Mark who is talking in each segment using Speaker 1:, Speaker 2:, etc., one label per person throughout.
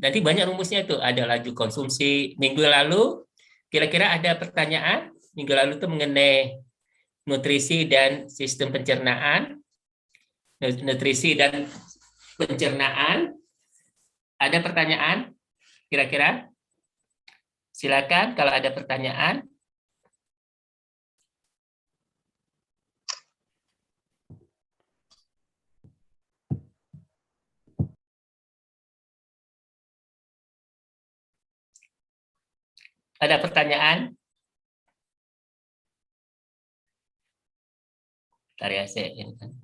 Speaker 1: nanti banyak rumusnya itu. Ada laju konsumsi. Minggu lalu, kira-kira ada pertanyaan? Minggu lalu itu mengenai nutrisi dan sistem pencernaan. Nutrisi dan pencernaan. Ada pertanyaan? Kira-kira? Silakan kalau ada pertanyaan. Ada pertanyaan? Bentar ya, saya ini kan.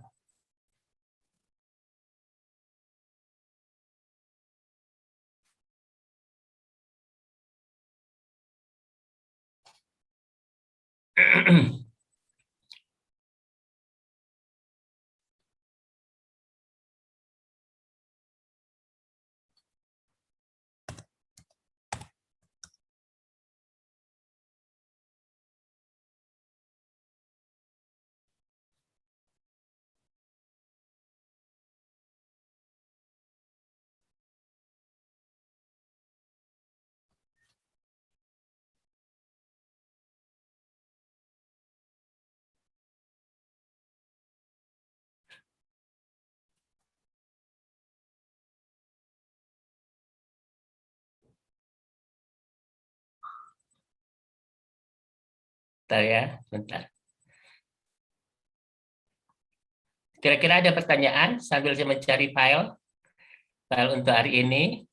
Speaker 1: Bentar ya, bentar. Kira-kira ada pertanyaan sambil saya mencari file untuk hari ini.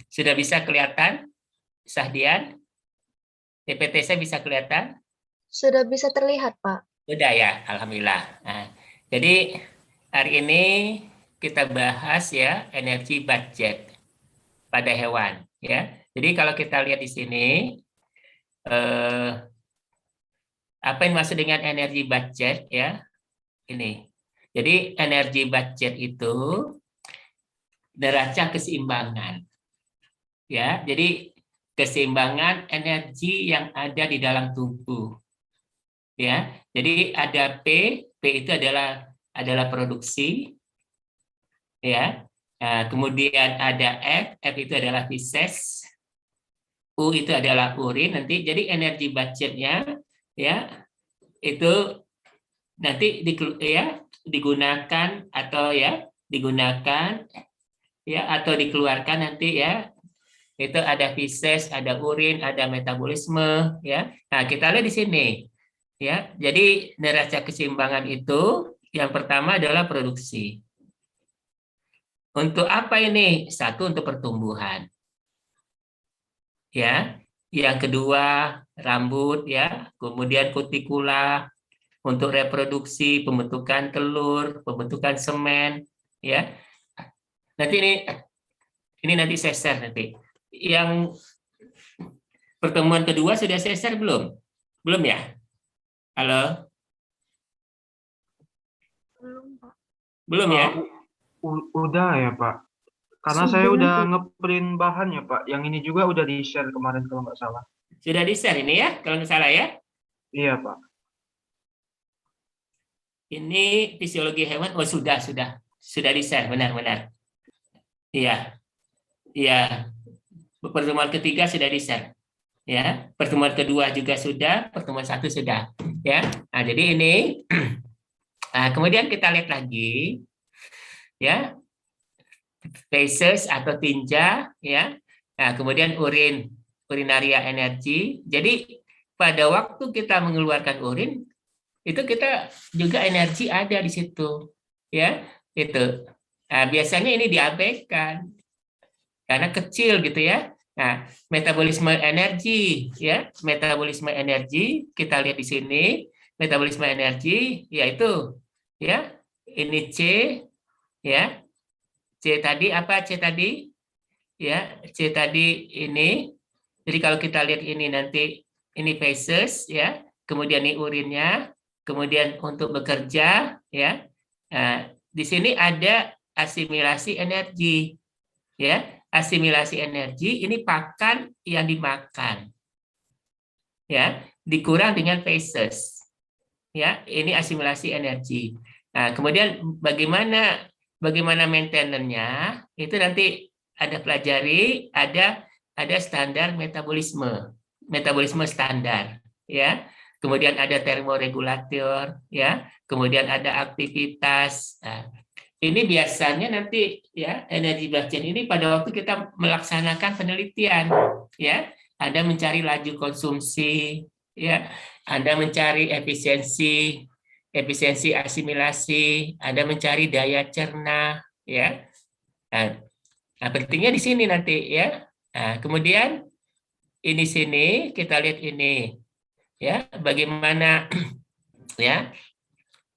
Speaker 1: Sudah bisa kelihatan, Sahdian? PPT saya bisa kelihatan?
Speaker 2: Sudah bisa terlihat, Pak.
Speaker 1: Sudah ya, Alhamdulillah. Nah, jadi hari ini kita bahas ya energi budget pada hewan. Ya, jadi kalau kita lihat di sini, apa yang maksud dengan energi budget ya? Ini. Jadi energi budget itu neraca keseimbangan. Ya, jadi keseimbangan energi yang ada di dalam tubuh. Ya, jadi ada P itu adalah produksi, ya. Nah, kemudian ada F itu adalah feces, U itu adalah urin. Nanti jadi energi budgetnya, ya, itu nanti digunakan atau dikeluarkan nanti ya. Itu ada feces, ada urin, ada metabolisme, ya. Nah, kita lihat di sini. Ya, jadi neraca keseimbangan itu yang pertama adalah produksi. Untuk apa ini? Satu, untuk pertumbuhan. Ya. Yang kedua, rambut ya, kemudian kutikula untuk reproduksi, pembentukan telur, pembentukan semen, ya. Nanti ini nanti saya share nanti. Yang pertemuan kedua sudah saya share belum? Belum ya? Halo?
Speaker 2: Belum, Pak.
Speaker 1: Belum ya?
Speaker 3: Udah ya, Pak. Karena saya udah ngeprint bahan ya, Pak. Yang ini juga udah di-share kemarin kalau nggak salah.
Speaker 1: Sudah di-share ini ya, kalau nggak salah ya?
Speaker 3: Iya, Pak.
Speaker 1: Ini fisiologi hewan, oh sudah di-share, benar-benar. Iya, iya. Pertemuan ketiga sudah di-share. Ya, pertemuan kedua juga sudah, pertemuan satu sudah. Ya, nah jadi ini. Nah, kemudian kita lihat lagi, ya, feces atau tinja, ya. Nah, kemudian urinaria energi. Jadi pada waktu kita mengeluarkan urin, itu kita juga energi ada di situ, ya, itu. Nah, biasanya ini diabaikan karena kecil gitu ya. Nah, metabolisme energi, ya, metabolisme energi kita lihat di sini, metabolisme energi yaitu, ya, ini C, ya, C tadi apa C tadi, ya, C tadi ini. Jadi kalau kita lihat ini nanti ini feces, ya, kemudian ini urinnya, kemudian untuk bekerja, ya, nah, di sini ada asimilasi energi, ya. asimilasi energi ini pakan yang dimakan, ya, dikurang dengan phases, ya, ini asimilasi energi. Nah, kemudian bagaimana maintenance-nya itu nanti ada pelajari, ada standar metabolisme standar, ya. Kemudian ada termoregulator, ya. Kemudian ada aktivitas. Nah, ini biasanya nanti, ya, energi blockchain ini pada waktu kita melaksanakan penelitian, ya, Anda mencari laju konsumsi, ya, Anda mencari efisiensi asimilasi, Anda mencari daya cerna, ya. Nah, pentingnya di sini nanti, ya. Nah, kemudian ini sini kita lihat ini, ya, bagaimana ya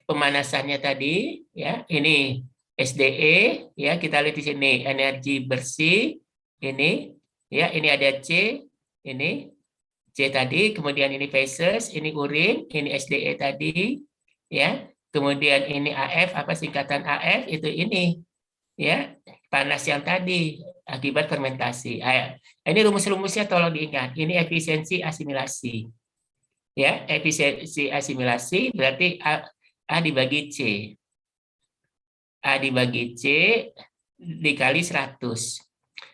Speaker 1: pemanasannya tadi, ya. Ini SDE, ya, kita lihat di sini energi bersih, ini, ya, ini ada C, ini C tadi, kemudian ini phases, ini urin, ini SDE tadi, ya. Kemudian ini AF, apa singkatan AF itu ini, ya, panas yang tadi akibat fermentasi. Ini rumus-rumusnya tolong diingat. Ini efisiensi asimilasi. Ya, efisiensi asimilasi berarti A dibagi C. A dibagi C dikali 100.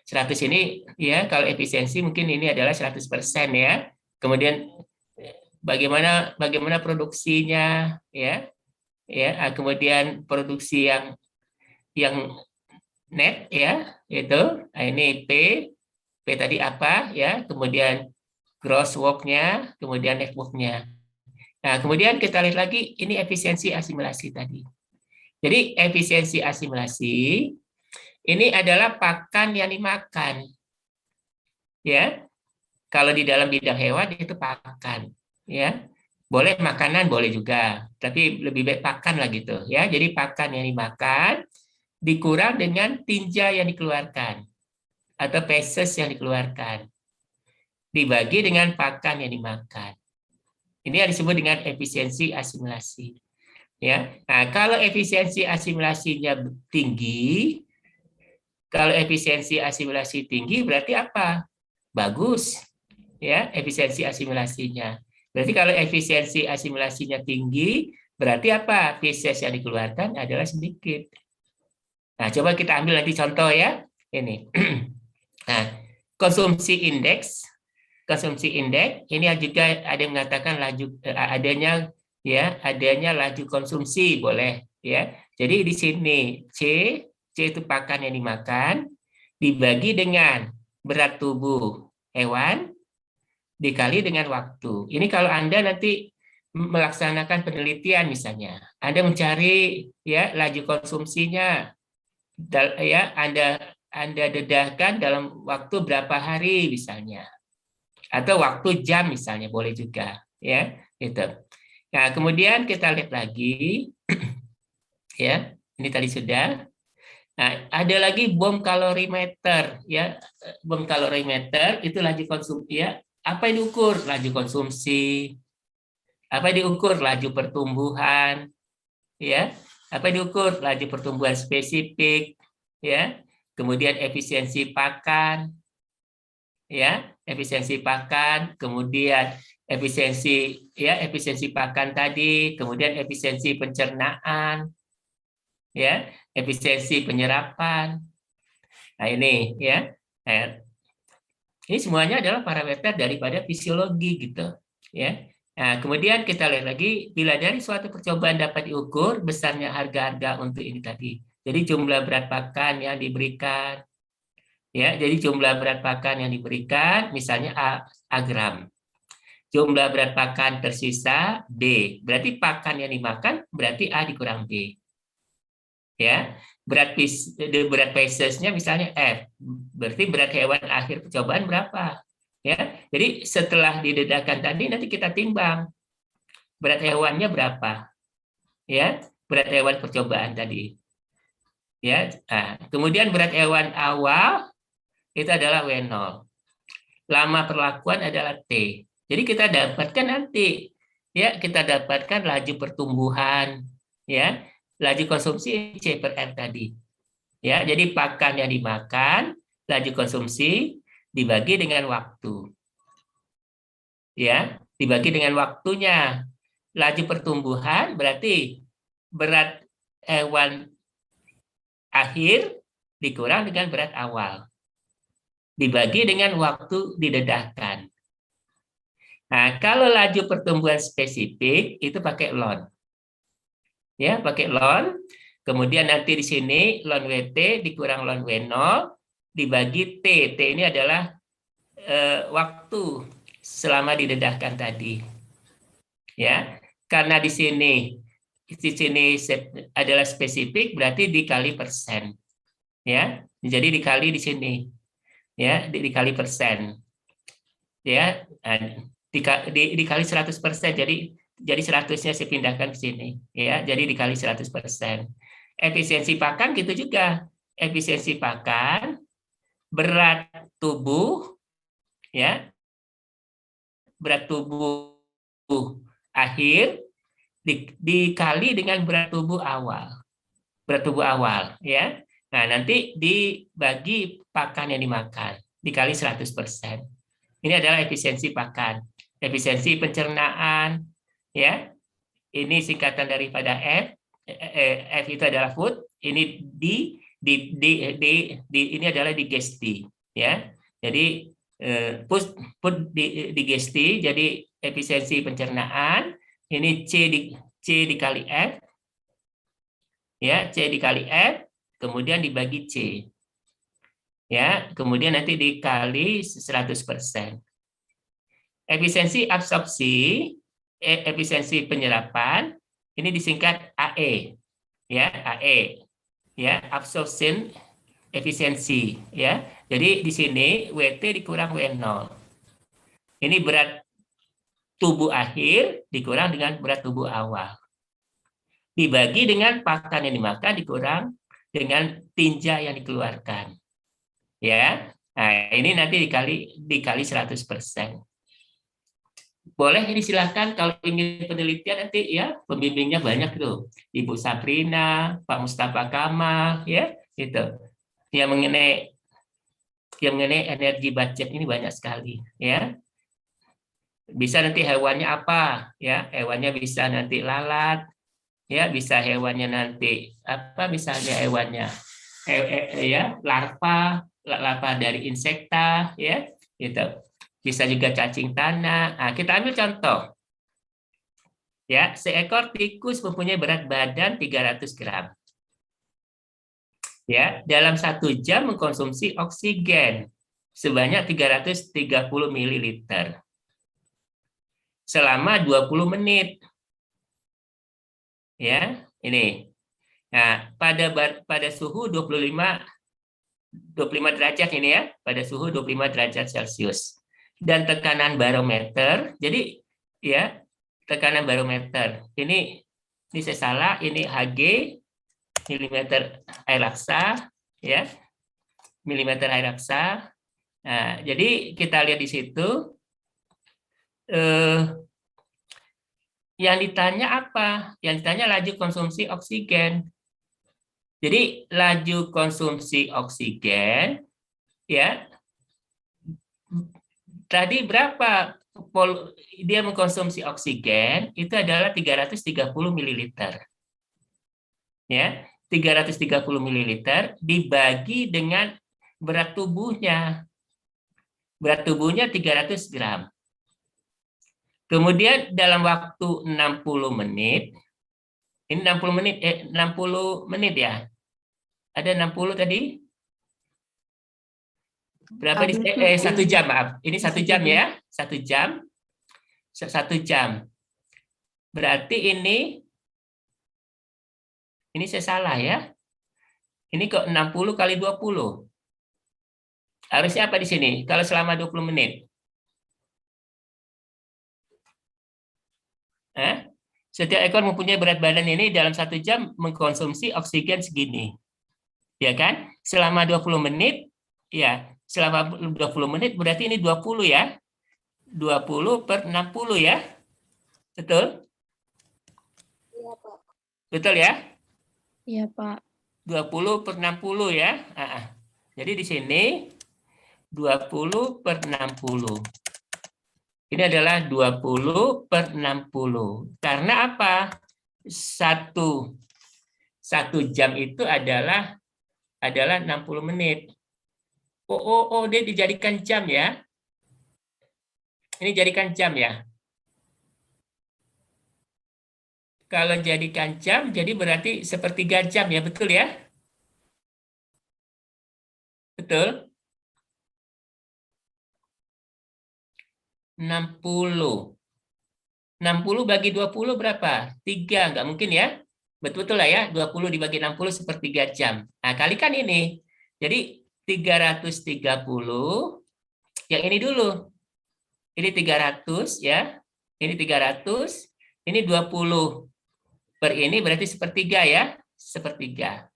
Speaker 1: 100 ini, ya, kalau efisiensi mungkin ini adalah 100%, ya. Kemudian bagaimana produksinya, ya. Ya, kemudian produksi yang net, ya, itu. Nah, ini P tadi apa, ya. Kemudian gross work-nya, kemudian net work-nya. Nah, kemudian kita lihat lagi ini efisiensi asimilasi tadi. Jadi efisiensi asimilasi ini adalah pakan yang dimakan. Ya. Kalau di dalam bidang hewan itu pakan, ya. Boleh makanan, boleh juga, tapi lebih baik pakan lah gitu, ya. Jadi pakan yang dimakan dikurang dengan tinja yang dikeluarkan atau feces yang dikeluarkan, dibagi dengan pakan yang dimakan. Ini yang disebut dengan efisiensi asimilasi. Ya. Nah, kalau efisiensi asimilasinya tinggi, berarti apa? Bagus, ya, efisiensi asimilasinya. Berarti kalau efisiensi asimilasinya tinggi, berarti apa? Feces yang dikeluarkan adalah sedikit. Nah, coba kita ambil nanti contoh, ya. Ini. Nah, konsumsi indeks ini juga ada yang mengatakan adanya laju konsumsi, boleh, ya. Jadi di sini C itu pakan yang dimakan dibagi dengan berat tubuh hewan dikali dengan waktu. Ini kalau Anda nanti melaksanakan penelitian misalnya, Anda mencari, ya, laju konsumsinya, ya, Anda dedahkan dalam waktu berapa hari misalnya, atau waktu jam misalnya, boleh juga, ya, gitu. Nah, kemudian kita lihat lagi, ya, ini tadi sudah. Nah, ada lagi bom kalorimeter, ya. Bom kalorimeter itu laju konsumsi, ya. Apa yang diukur? Laju konsumsi. Apa yang diukur? Laju pertumbuhan, ya. Apa yang diukur? Laju pertumbuhan spesifik, ya. Kemudian efisiensi pakan, ya, efisiensi pakan, kemudian efisiensi pakan tadi, kemudian efisiensi pencernaan, ya, efisiensi penyerapan. Nah, ini, ya. Ini semuanya adalah parameter daripada fisiologi, gitu, ya. Nah, kemudian kita lihat lagi, bila dari suatu percobaan dapat diukur besarnya harga-harga untuk ini tadi. Jadi jumlah berat pakan yang diberikan, ya. Jadi jumlah berat pakan yang diberikan, misalnya A gram. Jumlah berat pakan tersisa B. Berarti pakan yang dimakan berarti A dikurang B. Ya, berat phasesnya misalnya F, berarti berat hewan akhir percobaan berapa, ya. Jadi setelah didedahkan tadi nanti kita timbang berat hewannya berapa, ya, berat hewan percobaan tadi, ya. Nah, kemudian berat hewan awal itu adalah W0, lama perlakuan adalah T. Jadi kita dapatkan nanti, ya, kita dapatkan laju pertumbuhan, ya, laju konsumsi C per R tadi. Ya, jadi pakan yang dimakan, laju konsumsi dibagi dengan waktu. Ya, dibagi dengan waktunya. Laju pertumbuhan berarti berat hewan akhir dikurang dengan berat awal. Dibagi dengan waktu didedahkan. Nah, kalau laju pertumbuhan spesifik itu pakai ln. Ya, pakai ln. Kemudian nanti di sini ln WT dikurang ln W0 dibagi T. T ini adalah waktu selama didedahkan tadi. Ya, karena di sini adalah spesifik berarti dikali persen. Ya, jadi dikali di sini. Ya, dikali persen. Ya, dikali 100%. Jadi 100-nya saya pindahkan ke sini. Ya, jadi dikali 100%. Efisiensi pakan gitu juga. Efisiensi pakan berat tubuh, ya, berat tubuh akhir dikali dengan berat tubuh awal. Berat tubuh awal, ya. Nah, nanti dibagi pakan yang dimakan dikali 100%. Ini adalah efisiensi pakan. Efisiensi pencernaan, ya. Ini singkatan daripada F. F itu adalah food. Ini ini adalah digesti, ya. Jadi food digesti, jadi efisiensi pencernaan. Ini C dikali F, ya, C dikali F, kemudian dibagi C, ya, kemudian nanti dikali 100%. Efisiensi absorpsi, efisiensi penyerapan, ini disingkat AE, ya, AE, ya, absorption efisiensi, ya. Jadi di sini WT dikurang W0. Ini berat tubuh akhir dikurang dengan berat tubuh awal. Dibagi dengan pakan yang dimakan dikurang dengan tinja yang dikeluarkan. Ya. Nah, ini nanti dikali 100%. Boleh ini silakan kalau ingin penelitian nanti ya, pembimbingnya banyak tuh. Ibu Sabrina, Pak Mustafa Kamal, ya, itu. Yang mengenai energi budget ini banyak sekali, ya. Bisa nanti hewannya apa, ya? Hewannya bisa nanti lalat, ya, bisa hewannya nanti apa, misalnya hewannya ya, larva dari insekta, ya, gitu. Bisa juga cacing tanah. Nah, kita ambil contoh. Ya, seekor tikus mempunyai berat badan 300 gram. Ya, dalam 1 jam mengkonsumsi oksigen sebanyak 330 ml selama 20 menit. Ya, ini. Nah, pada suhu 25 derajat ini ya, pada suhu 25 derajat Celcius. Dan tekanan barometer, jadi ya, tekanan barometer. Ini saya salah, ini Hg milimeter air laksa, ya, milimeter air laksa. Nah, jadi kita lihat di situ yang ditanya apa? Yang ditanya laju konsumsi oksigen. Jadi laju konsumsi oksigen, ya, tadi berapa dia mengkonsumsi oksigen? Itu adalah 330 ml. Ya, 330 ml dibagi dengan berat tubuhnya. Berat tubuhnya 300 gram. Kemudian dalam waktu 60 menit, ini 60 menit, 60 menit ya. Ada 60 tadi? Berapa di 1 jam, maaf. Ini 1 jam ya. 1 jam. 1 jam. Berarti ini saya salah ya. Ini kok 60 kali 20. Harusnya apa di sini? Kalau selama 20 menit. Setiap ekor mempunyai berat badan ini dalam 1 jam mengkonsumsi oksigen segini. Ya kan? Selama 20 menit, ya, selama 20 menit berarti ini 20 ya. 20 per 60 ya. Betul?
Speaker 2: Iya, Pak.
Speaker 1: Betul ya?
Speaker 2: Iya, Pak.
Speaker 1: 20 per 60 ya. Jadi di sini 20 per 60. Ini adalah 20 per 60. Karena apa? Satu jam itu adalah 60 menit. Oh, dia dijadikan jam ya. Ini jadikan jam ya. Kalau jadikan jam, jadi berarti sepertiga jam ya, betul ya? Betul? 60. 60 bagi 20 berapa? 3, nggak mungkin ya? Betul-betul lah ya, 20 dibagi 60 sepertiga jam. Nah, kalikan ini. Jadi 330, yang ini dulu. Ini 300 ya. Ini 300, ini 20 per ini berarti sepertiga ya. Sepertiga.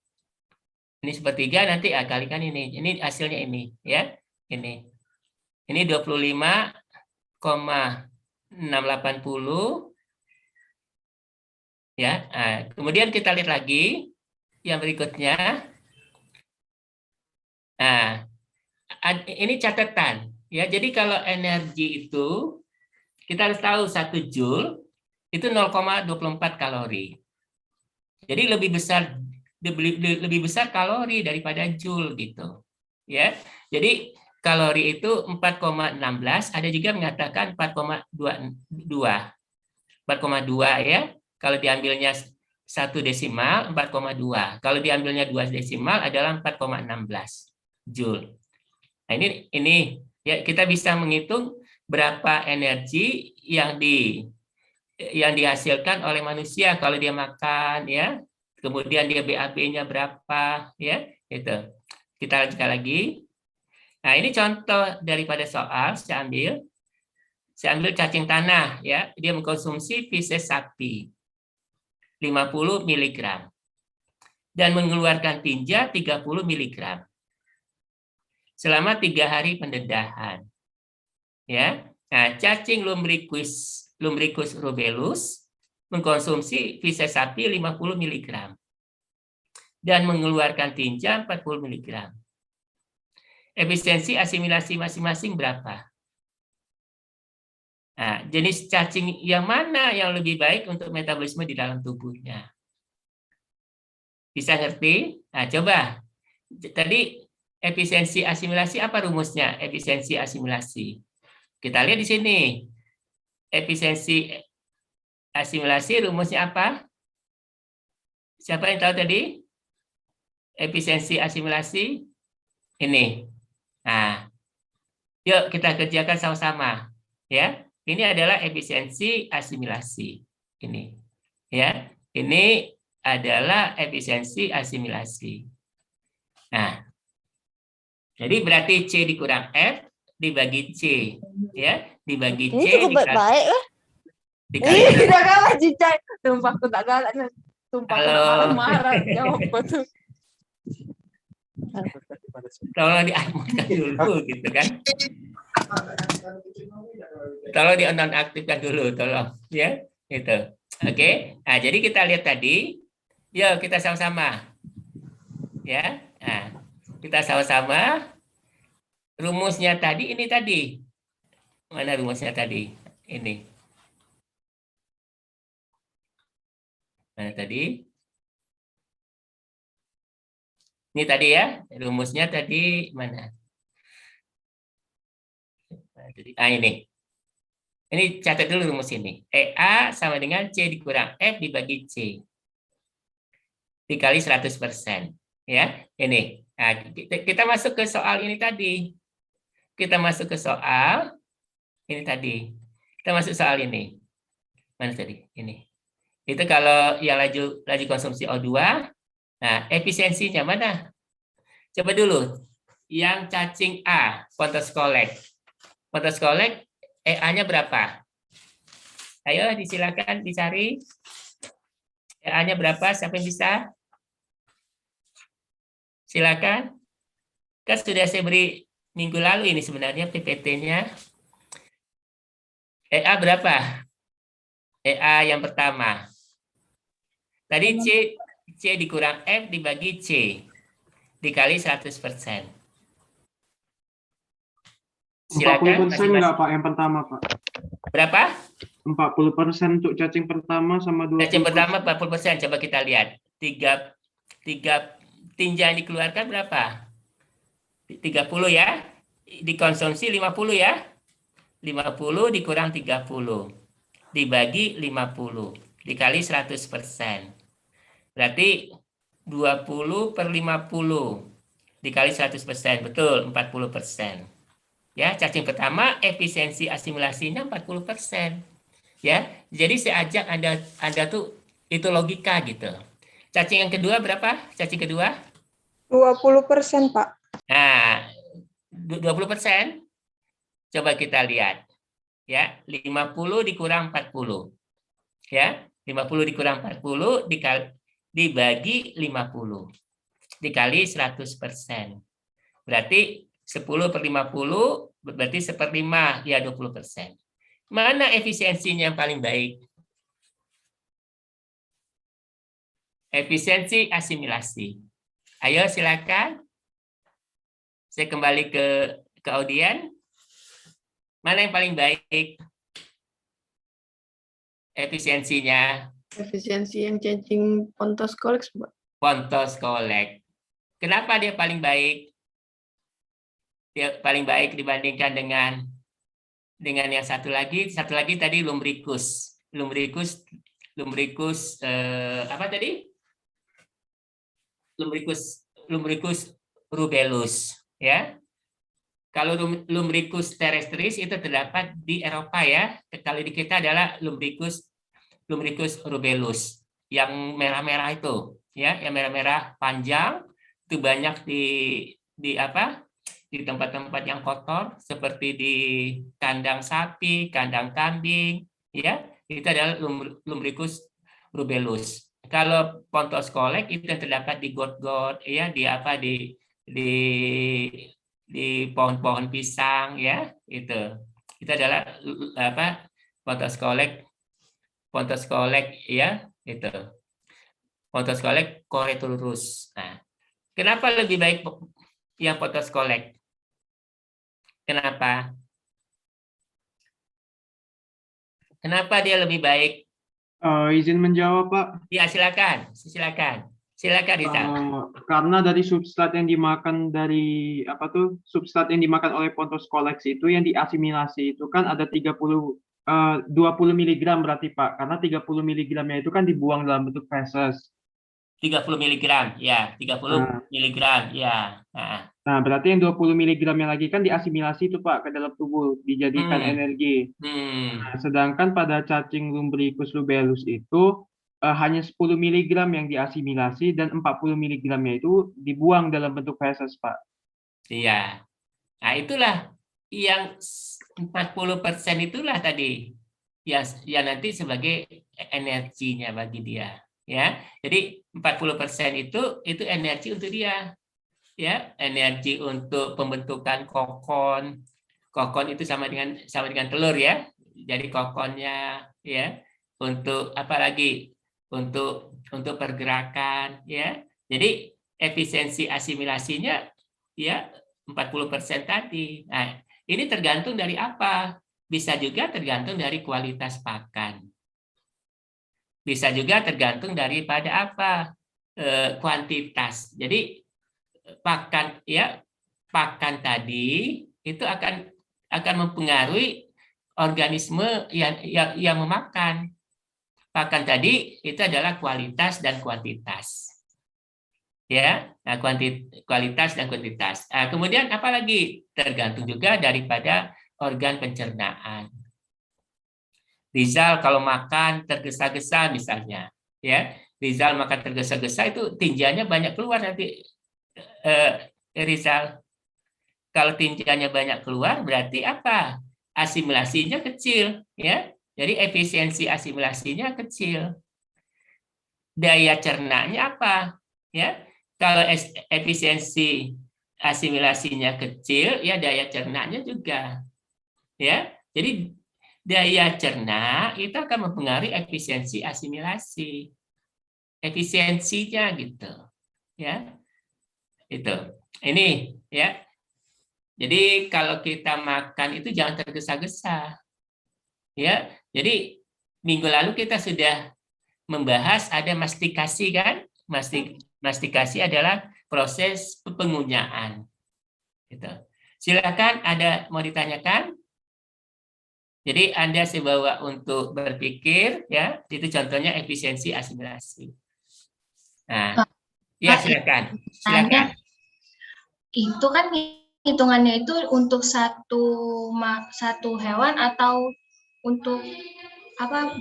Speaker 1: Ini sepertiga, nanti kalikan ini. Ini hasilnya ini ya. Ini 25,680 ya. Nah, kemudian kita lihat lagi yang berikutnya. Nah, ini catatan ya. Jadi kalau energi itu kita harus tahu 1 joule itu 0,24 kalori. Jadi lebih besar kalori daripada joule gitu. Ya. Jadi kalori itu 4,16, ada juga mengatakan 4,2. 4,2 ya. Kalau diambilnya 1 desimal 4,2. Kalau diambilnya 2 desimal adalah 4,16 joule. Nah, ini ya, kita bisa menghitung berapa energi yang dihasilkan oleh manusia kalau dia makan ya. Kemudian dia BAB-nya berapa ya, itu. Kita lanjutkan lagi. Nah, ini contoh daripada soal saya ambil cacing tanah ya, dia mengkonsumsi feses sapi 50 mg dan mengeluarkan tinja 30 mg selama 3 hari pendedahan. Ya. Nah, cacing Lumbricus rubellus mengkonsumsi feses sapi 50 mg dan mengeluarkan tinja 40 mg. Efisiensi asimilasi masing-masing berapa? Nah, jenis cacing yang mana yang lebih baik untuk metabolisme di dalam tubuhnya? Bisa ngerti? Nah, coba. Tadi efisiensi asimilasi apa rumusnya? Efisiensi asimilasi. Kita lihat di sini. Efisiensi asimilasi rumusnya apa? Siapa yang tahu tadi? Efisiensi asimilasi ini. Nah, yuk kita kerjakan sama-sama. Ya. Ini adalah efisiensi asimilasi. Ini. Ya. Ini adalah efisiensi asimilasi. Nah, jadi berarti C dikurang F dibagi C. Ya, dibagi C.
Speaker 2: Ini cukup baik lah.
Speaker 1: Dikali
Speaker 2: Tidak kalah Cicai. Sumpah aku tak galak. Sumpah aku
Speaker 1: Halo.
Speaker 2: marah-marah. Jawab betul.
Speaker 1: Tolong diaktifkan dulu gitu kan. Tolong dinonaktifkan dulu, tolong ya. Itu. Oke. Nah, jadi kita lihat tadi. Yuk kita sama-sama. Ya. Nah, kita sama-sama. Rumusnya tadi ini tadi. Mana rumusnya tadi? Ini. Mana tadi? Ini tadi ya. Rumusnya tadi mana? Ini. Ini catat dulu rumus ini. EA sama dengan C dikurang F dibagi C. Dikali 100%. Ya, ini. Nah, kita masuk ke soal ini tadi. Kita masuk ke soal ini tadi. Kita masuk soal ini. Mana tadi? Ini. Itu kalau yang laju konsumsi O2, nah efisiensinya mana? Coba dulu. Yang cacing A, Pontus collect. Pontus collect EA-nya berapa? Ayo disilakan dicari. EA-nya berapa? Siapa yang bisa? Silakan. Kan sudah saya beri minggu lalu ini sebenarnya PPT-nya. EA berapa? EA yang pertama. Tadi C dikurang F dibagi C. Dikali 100%. Silakan
Speaker 3: 40% enggak,
Speaker 1: masing-masing.
Speaker 3: Pak, yang pertama, Pak?
Speaker 1: Berapa?
Speaker 3: 40% untuk cacing pertama sama
Speaker 1: Cacing
Speaker 3: 20%.
Speaker 1: pertama 40%. Coba kita lihat. Tiga tinja yang dikeluarkan berapa? 30 ya. Dikonsumsi 50 ya. 50 dikurang 30. Dibagi 50. Dikali 100%. Berarti 20/50. Dikali 100%. Betul, 40%. Ya, cacing pertama efisiensi asimilasinya 40%. Ya, jadi saya ajak Anda tuh itu logika gitu. Cacing yang kedua berapa? Cacing kedua?
Speaker 2: 20%, Pak.
Speaker 1: Nah, 20%. Coba kita lihat. Ya, 50 dikurang 40. Ya, 50 dikurang 40 dibagi 50. Dikali 100%. Berarti 10/50 berarti 1/5, ya 20%. Mana efisiensinya yang paling baik? Efisiensi asimilasi. Ayo silakan. Saya kembali ke audien. Mana yang paling baik efisiensinya?
Speaker 4: Efisiensi yang cacing Pontos Colex, Pak.
Speaker 1: Pontos Collect. Kenapa dia paling baik? Dia paling baik dibandingkan dengan yang satu lagi tadi lumbricus. Lumbricus apa tadi? Lumbricus rubellus, ya. Kalau Lumbricus terrestris itu terdapat di Eropa ya. Kalau di kita adalah Lumbricus rubellus yang merah-merah itu, ya, yang merah-merah panjang itu banyak di apa? Di tempat-tempat yang kotor seperti di kandang sapi, kandang kambing, ya. Itu adalah Lumbricus rubellus. Kalau Pontos Collect itu yang terdapat di got-got, ya, di apa di pohon-pohon pisang, ya, itu adalah apa? Pontos Collect, ya, itu Pontos Collect coreturus. Nah, kenapa lebih baik yang Pontos Collect? Kenapa dia lebih baik?
Speaker 3: Izin menjawab, Pak.
Speaker 1: Ya, silakan. Silakan Rita.
Speaker 3: Karena dari substrat yang dimakan substrat yang dimakan oleh Pontos Colex itu yang diasimilasi itu kan ada 20 mg berarti, Pak. Karena 30 mg-nya itu kan dibuang dalam bentuk feses.
Speaker 1: 30 mg, ya, 30
Speaker 3: Nah,
Speaker 1: mg, ya.
Speaker 3: Nah, berarti yang 20 mg-nya lagi kan diasimilasi itu, Pak, ke dalam tubuh, dijadikan
Speaker 1: Hmm.
Speaker 3: energi.
Speaker 1: Hmm.
Speaker 3: Nah, sedangkan pada cacing Lumbricus rubellus itu hanya 10 mg yang diasimilasi dan 40 mg-nya itu dibuang dalam bentuk feses, Pak.
Speaker 1: Iya. Nah, itulah yang 40% itulah tadi ya nanti sebagai energinya bagi dia, ya. Jadi 40% itu energi untuk dia, ya, energi untuk pembentukan kokon. Kokon itu sama dengan telur, ya. Jadi kokonnya, ya, untuk apa lagi? Untuk pergerakan, ya. Jadi efisiensi asimilasinya ya 40% tadi. Nah, ini tergantung dari apa? Bisa juga tergantung dari kualitas pakan. Bisa juga tergantung daripada apa? Kuantitas. Jadi pakan tadi itu akan mempengaruhi organisme yang memakan. Pakan tadi itu adalah kualitas dan kuantitas. Ya, nah, kualitas dan kuantitas. Nah, kemudian apa lagi? Tergantung juga daripada organ pencernaan. Rizal kalau makan tergesa-gesa misalnya, ya. Rizal makan tergesa-gesa itu tinjanya banyak keluar nanti. Rizal, kalau tinjanya banyak keluar berarti apa? Asimilasinya kecil, ya. Jadi efisiensi asimilasinya kecil. Daya cernanya apa? Ya. Kalau efisiensi asimilasinya kecil, ya daya cernanya juga. Ya. Jadi daya cerna itu akan mempengaruhi efisiensi asimilasi. Efisiensinya gitu. Ya. Itu. Ini, ya. Jadi kalau kita makan itu jangan tergesa-gesa. Ya, jadi minggu lalu kita sudah membahas ada mastikasi kan? Mastikasi adalah proses pengunyaan. Gitu. Silakan, ada mau ditanyakan? Jadi Anda saya bawa untuk berpikir, ya, itu contohnya efisiensi asimilasi. Nah, ya silakan, silakan.
Speaker 5: Itu kan hitungannya itu untuk satu hewan atau untuk apa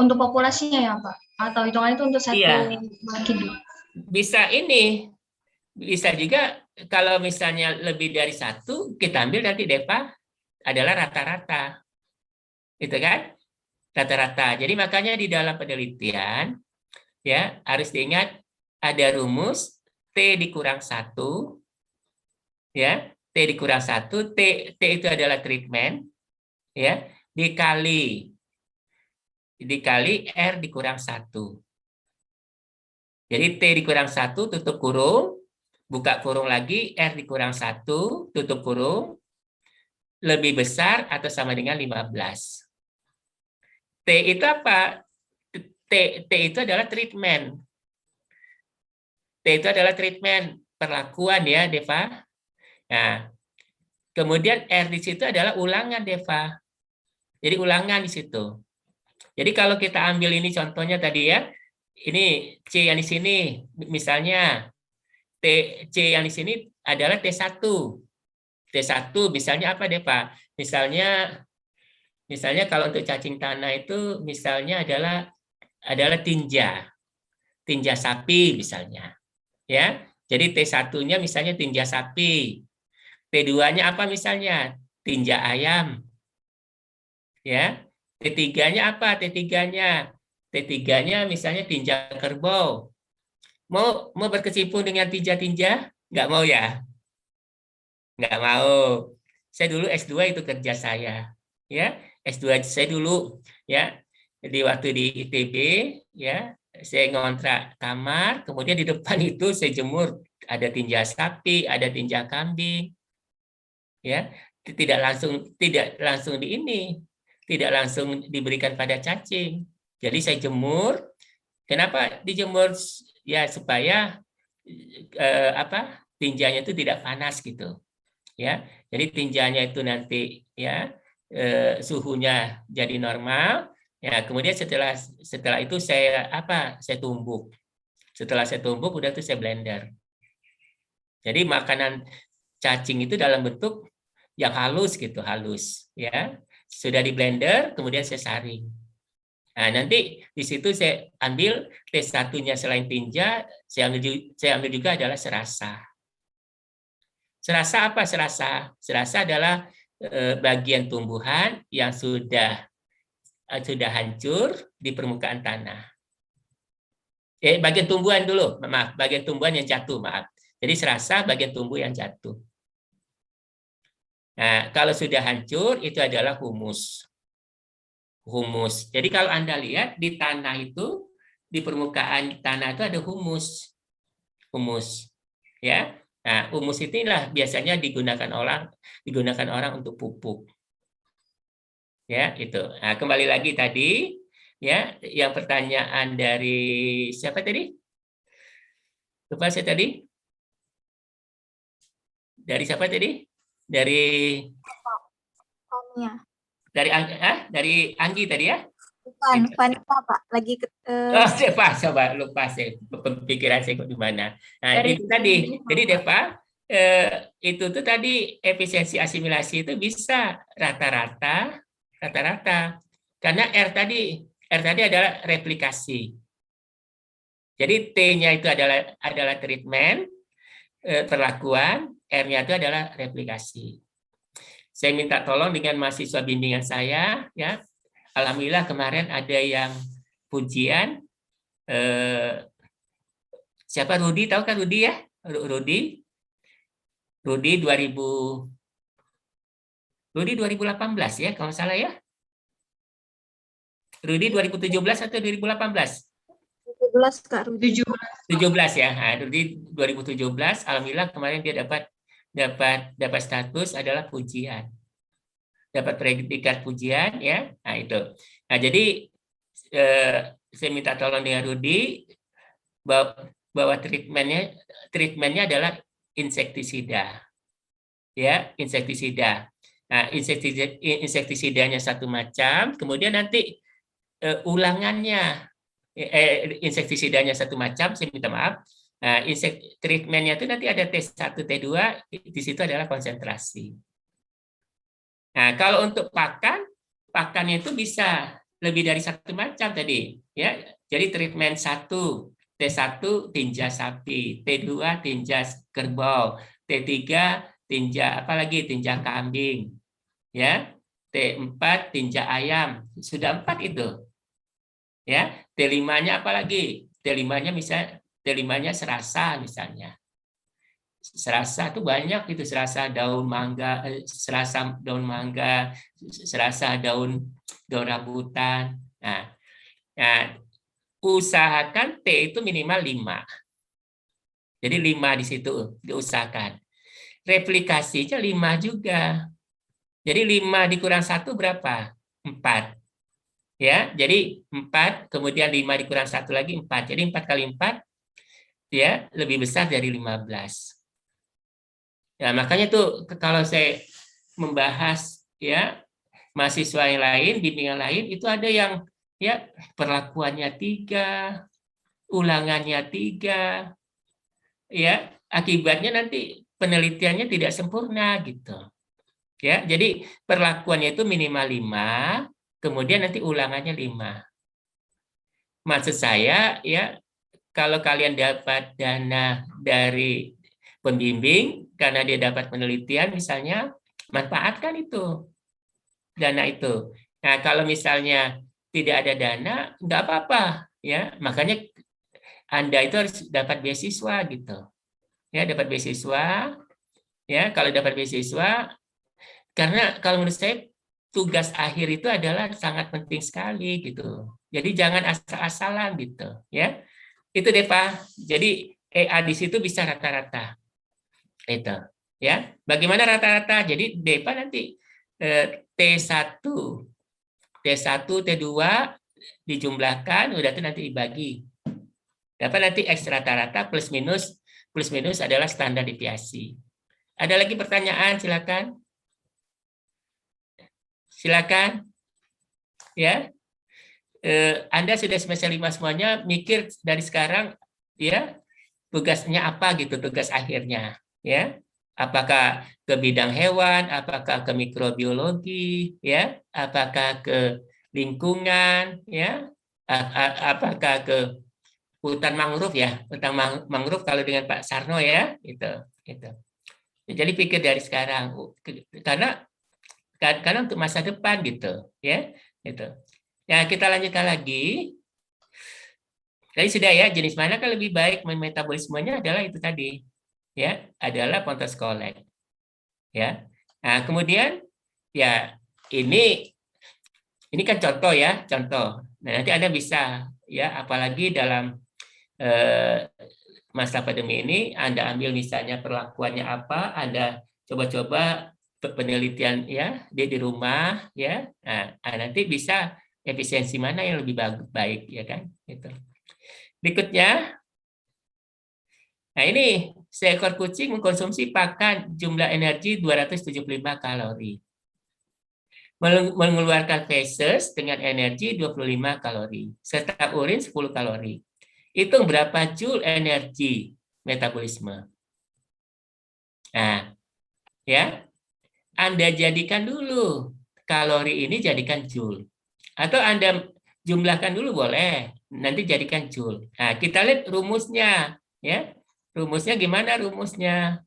Speaker 5: untuk populasinya ya Pak? Atau hitungannya itu untuk satu
Speaker 1: Iya.
Speaker 5: hidup?
Speaker 1: Bisa ini, bisa juga kalau misalnya lebih dari satu, kita ambil nanti DEPA adalah rata-rata. Itu kan? Rata-rata. Jadi makanya di dalam penelitian, ya harus diingat ada rumus T dikurang 1, ya, T dikurang 1, T itu adalah treatment, ya, dikali R dikurang 1. Jadi T dikurang 1, tutup kurung, buka kurung lagi, R dikurang 1, tutup kurung, lebih besar atau sama dengan 15. T itu apa? T itu adalah treatment. T itu adalah treatment, perlakuan ya, Deva. Nah, kemudian R di situ adalah ulangan, Deva. Jadi ulangan di situ. Jadi kalau kita ambil ini contohnya tadi ya, ini C yang di sini, misalnya C yang di sini adalah T1. T1 misalnya apa deh Pak? Misalnya kalau untuk cacing tanah itu misalnya adalah tinja sapi misalnya. Ya. Jadi T1-nya misalnya tinja sapi. T2-nya apa misalnya? Tinja ayam. Ya. T3-nya apa? T3-nya misalnya tinja kerbau. Mau berkecimpung dengan tinja-tinja? Nggak mau ya? Nggak mau. Saya dulu S2 itu kerja saya. Ya, S2 saya dulu ya. Jadi waktu di ITB ya, saya ngontrak kamar, kemudian di depan itu saya jemur ada tinja sapi, ada tinja kambing. Ya, tidak langsung tidak langsung diberikan pada cacing. Jadi saya jemur. Kenapa dijemur? Ya supaya tinjanya itu tidak panas gitu. Ya, jadi tinjanya itu nanti ya suhunya jadi normal. Ya, kemudian setelah itu saya tumbuk. Setelah saya tumbuk udah tuh saya blender. Jadi makanan cacing itu dalam bentuk yang halus gitu, ya. Sudah di blender, kemudian saya saring. Nah, nanti di situ saya ambil T1-nya selain tinja, saya ambil juga adalah serasa. Serasa apa serasa? Serasa adalah bagian tumbuhan yang sudah hancur di permukaan tanah. Bagian tumbuhan dulu, maaf, bagian tumbuhan yang jatuh, maaf. Jadi serasa bagian tumbuh yang jatuh. Nah, kalau sudah hancur itu adalah humus. Jadi kalau Anda lihat di tanah itu, di permukaan tanah itu ada humus. Ya. Nah, humus inilah biasanya digunakan orang untuk pupuk. Ya, itu. Nah, kembali lagi tadi ya, yang pertanyaan dari siapa tadi? Lupa saya tadi. Dari siapa tadi? Dari Anggi tadi ya?
Speaker 2: Bukan, Vanessa Pak. Lagi
Speaker 1: Coba lupa saya pikiran saya di mana. Nah,
Speaker 5: Dari
Speaker 1: itu tadi. Jadi Deva, itu tuh tadi efisiensi asimilasi itu bisa rata-rata. Karena R tadi adalah replikasi. Jadi T-nya itu adalah treatment, perlakuan, R-nya itu adalah replikasi. Saya minta tolong dengan mahasiswa bimbingan saya, ya. Alhamdulillah kemarin ada yang pujian. Siapa Rudi? Tahu kan Rudi ya? Rudi 2018 ya, kalau nggak salah ya. Rudi 2017 atau 2018?
Speaker 2: 17 Kak Rudi.
Speaker 1: 17 ya. Nah, Rudi 2017, alhamdulillah kemarin dia dapat dapat status adalah pujian. Dapat predikat pujian ya. Nah, itu. Nah, jadi saya minta tolong dengan Rudi bahwa treatmentnya adalah insektisida. Ya, insektisida. Nah, insektisidanya satu macam, kemudian nanti ulangannya insektisidanya satu macam, saya minta maaf. Nah, treatmentnya itu nanti ada T1, T2, di situ adalah konsentrasi. Nah, kalau untuk pakannya itu bisa lebih dari satu macam tadi, ya. Jadi treatment 1, T1 tinja sapi, T2 tinja kerbau, T3 tinja apalagi tinja kambing, ya. T4 tinja ayam, sudah 4 itu. Ya, T5-nya apalagi? T5-nya serasa misalnya. Serasa itu banyak itu, serasa daun mangga, serasa daun rambutan. Nah, usahakan T itu minimal 5. Jadi 5 di situ diusahakan. Replikasinya 5 juga. Jadi 5 dikurang 1 berapa? 4. Ya, jadi 4, kemudian 5 dikurang 1 lagi 4. Jadi 4 kali 4 ya lebih besar dari 15. Ya, makanya tuh kalau saya membahas ya mahasiswa yang lain, bimbingan lain, itu ada yang ya perlakuannya 3, ulangannya 3, ya akibatnya nanti penelitiannya tidak sempurna gitu. Ya, jadi perlakuannya itu minimal 5, kemudian nanti ulangannya 5. Maksud saya ya kalau kalian dapat dana dari pembimbing karena dia dapat penelitian misalnya, manfaatkan itu dana itu. Nah, kalau misalnya tidak ada dana, nggak apa-apa ya. Makanya Anda itu harus dapat beasiswa gitu. Ya, dapat beasiswa. Ya, kalau dapat beasiswa, karena kalau menurut saya tugas akhir itu adalah sangat penting sekali gitu. Jadi jangan asal-asalan gitu, ya. Itu deh Pak. Jadi EA di situ bisa rata-rata. Itu, ya. Bagaimana rata-rata? Jadi DEPA nanti T1, T2 dijumlahkan, udah itu nanti dibagi. Dapat nanti X rata-rata plus minus adalah standar deviasi. Ada lagi pertanyaan? Silakan. Silakan. Ya. Anda sudah semester 5 semuanya, mikir dari sekarang ya tugasnya apa gitu, tugas akhirnya ya. Apakah ke bidang hewan, apakah ke mikrobiologi ya, apakah ke lingkungan ya, apakah ke hutan mangrove ya, hutan mangrove kalau dengan Pak Sarno ya, itu. Jadi pikir dari sekarang karena untuk masa depan gitu ya, itu. Ya, kita lanjutkan lagi. Tadi sudah ya, jenis mana kan lebih baik metabolismenya adalah itu tadi. Ya, adalah Pontus collect. Ya. Nah, kemudian ya ini kan contoh ya, contoh. Nah, nanti Anda bisa ya, apalagi dalam masa pandemi ini Anda ambil misalnya perlakuannya apa, Anda coba-coba penelitian ya di rumah ya. Nah, nanti bisa efisiensi mana yang lebih baik ya kan itu. Berikutnya, nah ini seekor kucing mengkonsumsi pakan jumlah energi 275 kalori, mengeluarkan feses dengan energi 25 kalori serta urin 10 kalori. Hitung berapa joule energi metabolisme. Nah, ya Anda jadikan dulu kalori ini, jadikan joule. Atau Anda jumlahkan dulu boleh, nanti jadikan joule. Nah, kita lihat rumusnya, ya. Rumusnya gimana rumusnya?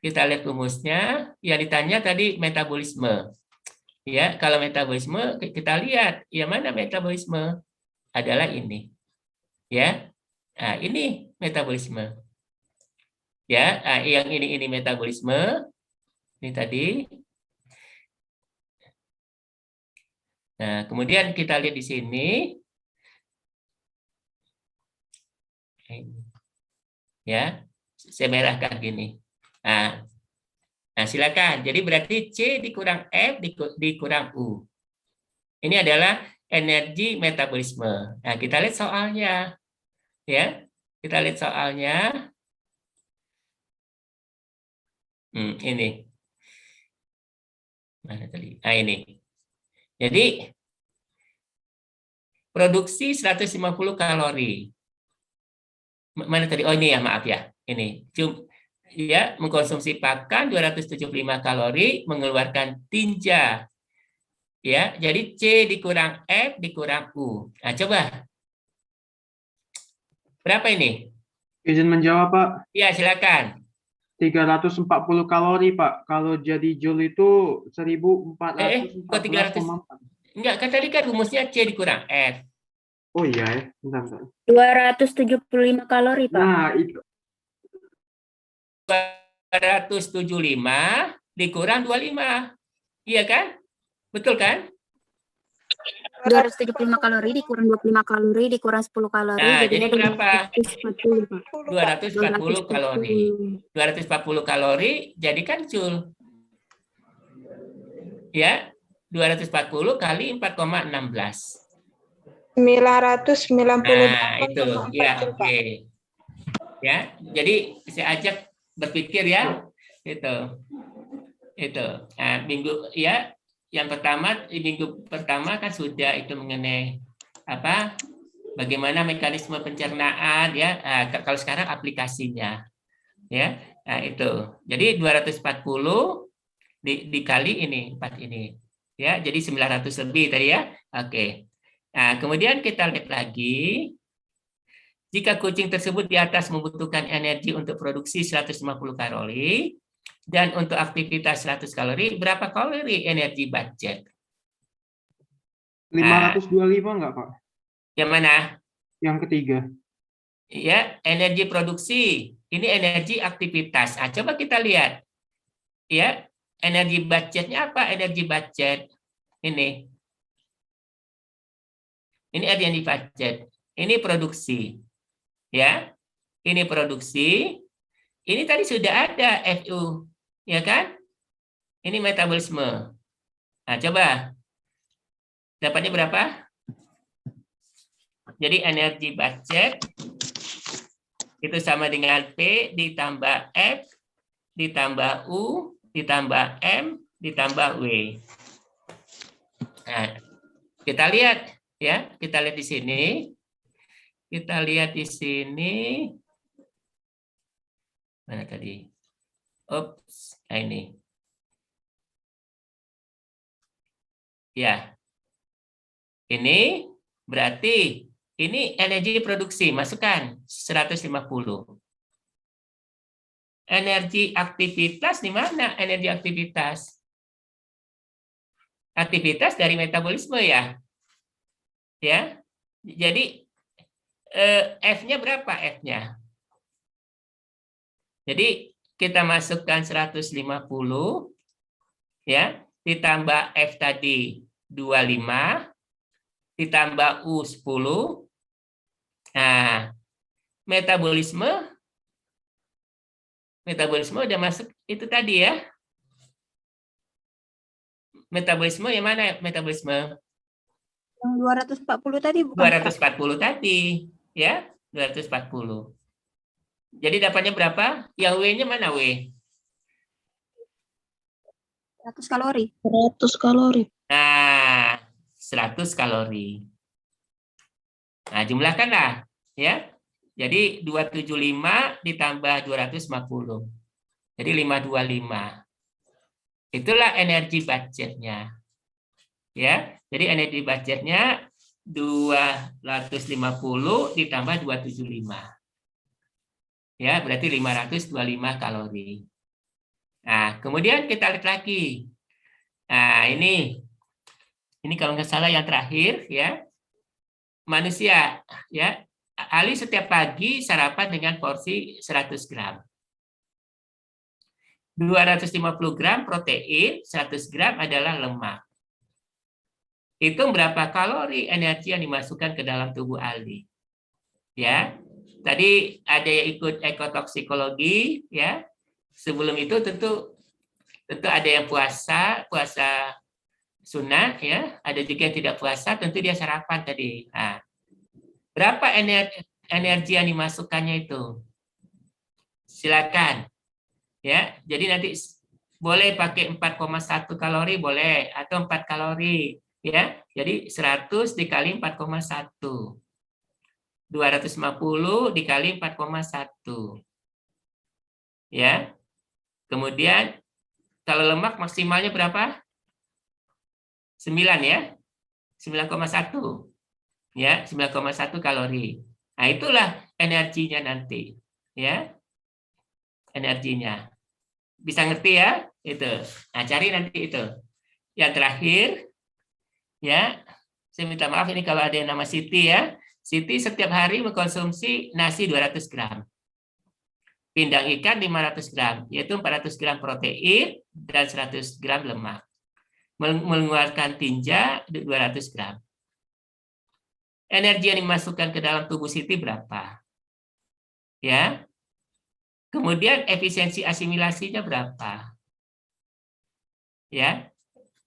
Speaker 1: Kita lihat rumusnya. Yang ditanya tadi metabolisme. Ya, kalau metabolisme kita lihat, yang mana metabolisme? Adalah ini. Ya. Nah, ini metabolisme. Ya, nah, yang ini metabolisme. Ini tadi. Nah, kemudian kita lihat di sini. Ya, saya merahkan gini. Nah, Nah, silakan. Jadi berarti C dikurang F dikurang U. Ini adalah energi metabolisme. Nah, kita lihat soalnya. Ya, kita lihat soalnya. Ini. Mana tadi? Nah, ini. Jadi, produksi 150 kalori. Mana tadi? Oh, ini ya, maaf ya. Ini. Ya, mengkonsumsi pakan 275 kalori, mengeluarkan tinja. Ya, jadi C dikurang F dikurang U. Nah, coba. Berapa ini?
Speaker 3: Izin menjawab, Pak.
Speaker 1: Ya, silakan.
Speaker 3: 340 kalori, Pak. Kalau jadi joule itu 1414,4.
Speaker 1: Enggak, kan tadi kan rumusnya C dikurang F.
Speaker 3: Oh iya ya, bentar, bentar.
Speaker 2: 275 kalori, Pak.
Speaker 3: Nah, itu
Speaker 1: 275 dikurang 25. Iya kan? Betul kan?
Speaker 2: 275 kalori dikurang 25 kalori dikurang 10 kalori.
Speaker 1: Nah,
Speaker 2: jadinya
Speaker 1: jadi berapa?
Speaker 2: 240, Pak.
Speaker 1: 240 kalori. 240 kalori jadikan joule. Ya, 240 kali 4,16.
Speaker 2: 998.
Speaker 1: Nah, itu. Ya, oke. Ya, jadi saya ajak berpikir ya. Itu. Nah, yang pertama, minggu pertama kan sudah itu mengenai apa? Bagaimana mekanisme pencernaan ya. Nah, kalau sekarang aplikasinya. Ya. Nah, itu. Jadi 240 dikali ini 4 ini. Ya, jadi 900 lebih tadi ya. Oke. Nah, kemudian kita lihat lagi. Jika kucing tersebut di atas membutuhkan energi untuk produksi 150 kalori dan untuk aktivitas 100 kalori, berapa kalori energi budget?
Speaker 3: 525 enggak, Pak?
Speaker 1: Yang mana?
Speaker 3: Yang ketiga.
Speaker 1: Ya, energi produksi. Ini energi aktivitas. Nah, coba kita lihat. Ya, energi budgetnya apa? Energi budget ini. Ini energi budget. Ini produksi. Ya, ini produksi. Ini tadi sudah ada FU, ya kan? Ini metabolisme. Nah, coba. Dapatnya berapa? Jadi energi budget itu sama dengan P ditambah F ditambah U ditambah M ditambah W. Nah, kita lihat ya, kita lihat di sini. Kita lihat di sini. Mana tadi? Oops, nah ini. Ya. Ini berarti ini energi produksi, masukkan 150. Energi aktivitas di mana? Energi aktivitas. Aktivitas dari metabolisme ya. Ya. Jadi F-nya berapa F-nya? Jadi kita masukkan 150 ya, ditambah F tadi 25 ditambah U 10. Nah, metabolisme udah masuk itu tadi ya. Metabolisme yang mana metabolisme?
Speaker 2: Yang 240 tadi bukan?
Speaker 1: 240 tadi, ya, 240. Jadi dapatnya berapa? Yang W-nya mana W?
Speaker 2: 100 kalori.
Speaker 4: 100 kalori.
Speaker 1: Nah, 100 kalori. Nah, jumlahkanlah, ya. Jadi 275 ditambah 250. Jadi 525. Itulah energi budgetnya. Ya, jadi energi budgetnya 250 ditambah 275. Ya, berarti 525 kalori. Nah, kemudian kita lihat lagi. Nah, ini kalau nggak salah yang terakhir ya. Manusia ya, Ali setiap pagi sarapan dengan porsi 100 gram. 250 gram protein, 100 gram adalah lemak. Hitung berapa kalori energi yang dimasukkan ke dalam tubuh Ali. Ya. Tadi ada yang ikut ekotoksikologi ya. Sebelum itu tentu Tentu ada yang puasa sunnah ya, ada juga yang tidak puasa, tentu dia sarapan tadi. Nah, berapa energi yang dimasukkannya itu? Silakan. Ya, jadi nanti boleh pakai 4,1 kalori boleh atau 4 kalori ya. Jadi 100 dikali 4,1. 250 dikali 4,1. Ya. Kemudian kalau lemak maksimalnya berapa? 9 ya. 9,1. Ya, 9,1 kalori. Nah, itulah energinya nanti. Ya. Energinya. Bisa ngerti ya? Itu. Nah, cari nanti itu. Yang terakhir ya, saya minta maaf ini kalau ada yang nama Siti ya. Siti setiap hari mengkonsumsi nasi 200 gram. Pindang ikan 500 gram, yaitu 400 gram protein dan 100 gram lemak. Mengeluarkan tinja 200 gram. Energi yang dimasukkan ke dalam tubuh Siti berapa? Ya. Kemudian efisiensi asimilasinya berapa? Ya.